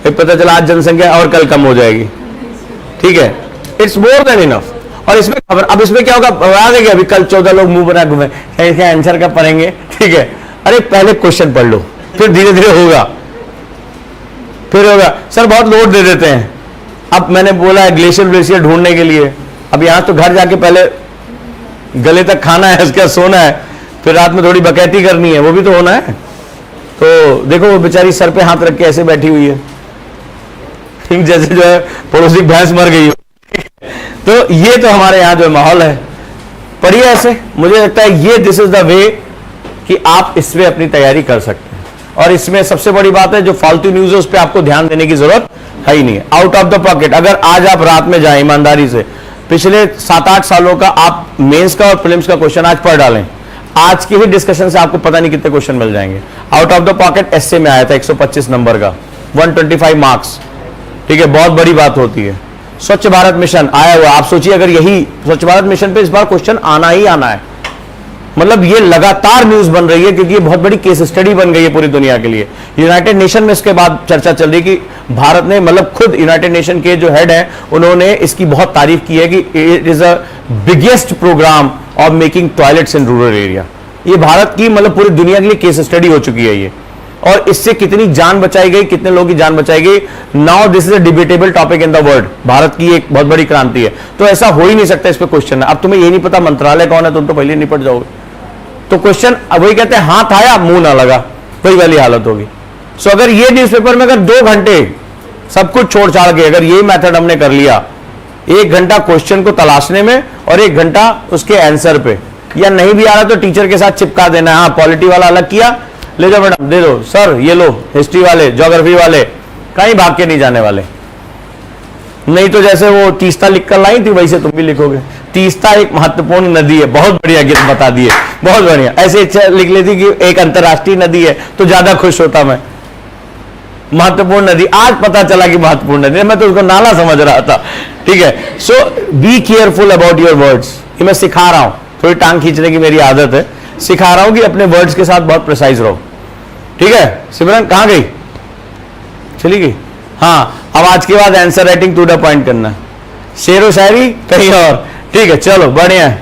A: फिर पता चला आज जनसंख्या और कल कम हो जाएगी, ठीक है। It's more than enough. और इसमें खबर, अब इसमें क्या होगा, बता देंगे अभी कल 14 लोग मुंह बना घूमे, क्या आंसर कब पढ़ेंगे, ठीक है। अरे पहले क्वेश्चन पढ़ लो, फिर धीरे धीरे होगा, फिर होगा। सर बहुत लोड दे देते हैं। अब मैंने बोला है ग्लेशियर ढूंढने के लिए, अब यहां तो घर जाके पहले गले तक खाना है, उसके बाद सोना है, फिर रात में थोड़ी बकैती करनी है, वो भी तो होना है। तो देखो वो बेचारी सर पे हाथ रख के ऐसे बैठी हुई है, ठीक जैसे जो है पड़ोसी भैंस मर गई हो। तो ये तो हमारे यहाँ जो माहौल है, पढ़िए ऐसे। मुझे लगता है ये दिस इज द वे कि आप इसमें अपनी तैयारी कर सकते हैं। और इसमें सबसे बड़ी बात है, जो फालतू न्यूज है उस पर आपको ध्यान देने की जरूरत है ही नहीं है। आउट ऑफ द पॉकेट, अगर आज आप रात में जाएं ईमानदारी से, पिछले 7-8 सालों का आप मेंस का और प्रीलिम्स का क्वेश्चन आज पढ़ डालें, आज के ही डिस्कशन से आपको पता नहीं कितने क्वेश्चन मिल जाएंगे। Out of the pocket SA में आया था 125 नंबर का, 125 मार्क्स, ठीक है, बहुत बड़ी बात होती है। स्वच्छ भारत मिशन आया हुआ, आप सोचिए अगर यही स्वच्छ भारत मिशन पे इस बार क्वेश्चन आना ही आना है, मतलब ये लगातार न्यूज बन रही है, क्योंकि ये बहुत बड़ी केस स्टडी बन गई है पूरी दुनिया के लिए। यूनाइटेड नेशन में इसके बाद चर्चा चल रही कि भारत ने, मतलब खुद यूनाइटेड नेशन के जो हेड है उन्होंने इसकी बहुत तारीफ की है कि it is a biggest program of making toilets in rural area. ये भारत की मतलब पूरी दुनिया के लिए केस स्टडी हो चुकी है ये, और इससे कितनी जान बचाई गई, कितने लोगों की जान बचाई गई। Now this is a debatable topic in the world. Bharat की एक बहुत बड़ी क्रांति है, तो ऐसा हो ही नहीं सकता। इस पे क्वेश्चन है। अब तुम्हें ये नहीं पता मंत्रालय कौन है, तुम तो पहले निपट जाओगे। तो क्वेश्चन वही कहते हैं, हाथ आया मुंह ना लगा, वही वाली हालत होगी। सो अगर ये न्यूज़पेपर में अगर 2 घंटे सब कुछ छोड़ छाड़ के अगर यही मेथड हमने कर लिया, 1 घंटा क्वेश्चन को तलाशने में और 1 घंटा उसके आंसर पे, या नहीं भी आ रहा तो टीचर के साथ चिपका देना। हाँ, पॉलिटी वाला अलग किया, ले जाओ मैडम दे दो, सर ये लो, हिस्ट्री वाले, ज्योग्राफी वाले कहीं भाग के नहीं जाने वाले। नहीं तो जैसे वो तीस्ता लिख कर लाई थी वैसे तुम भी लिखोगे। तीस्ता एक महत्वपूर्ण नदी है, बहुत बढ़िया गिर बता दिए, बहुत बढ़िया। ऐसे इच्छा लिख लेती कि एक अंतरराष्ट्रीय नदी है तो ज्यादा खुश होता मैं। महत्वपूर्ण नदी, आज पता चला कि महत्वपूर्ण नदी, मैं तो उसको नाला समझ रहा था। ठीक है, so be careful about your words. ये मैं सिखा रहा हूं, थोड़ी टांग खींचने की मेरी आदत है, सिखा रहा हूं कि अपने वर्ड्स के साथ बहुत प्रिसाइज रहो। ठीक है, सिमरन कहां गई, चली गई? हाँ, अब आज के बाद answer writing to the point करना, शेर व शायरी कहीं और। ठीक है, चलो बढ़िया है।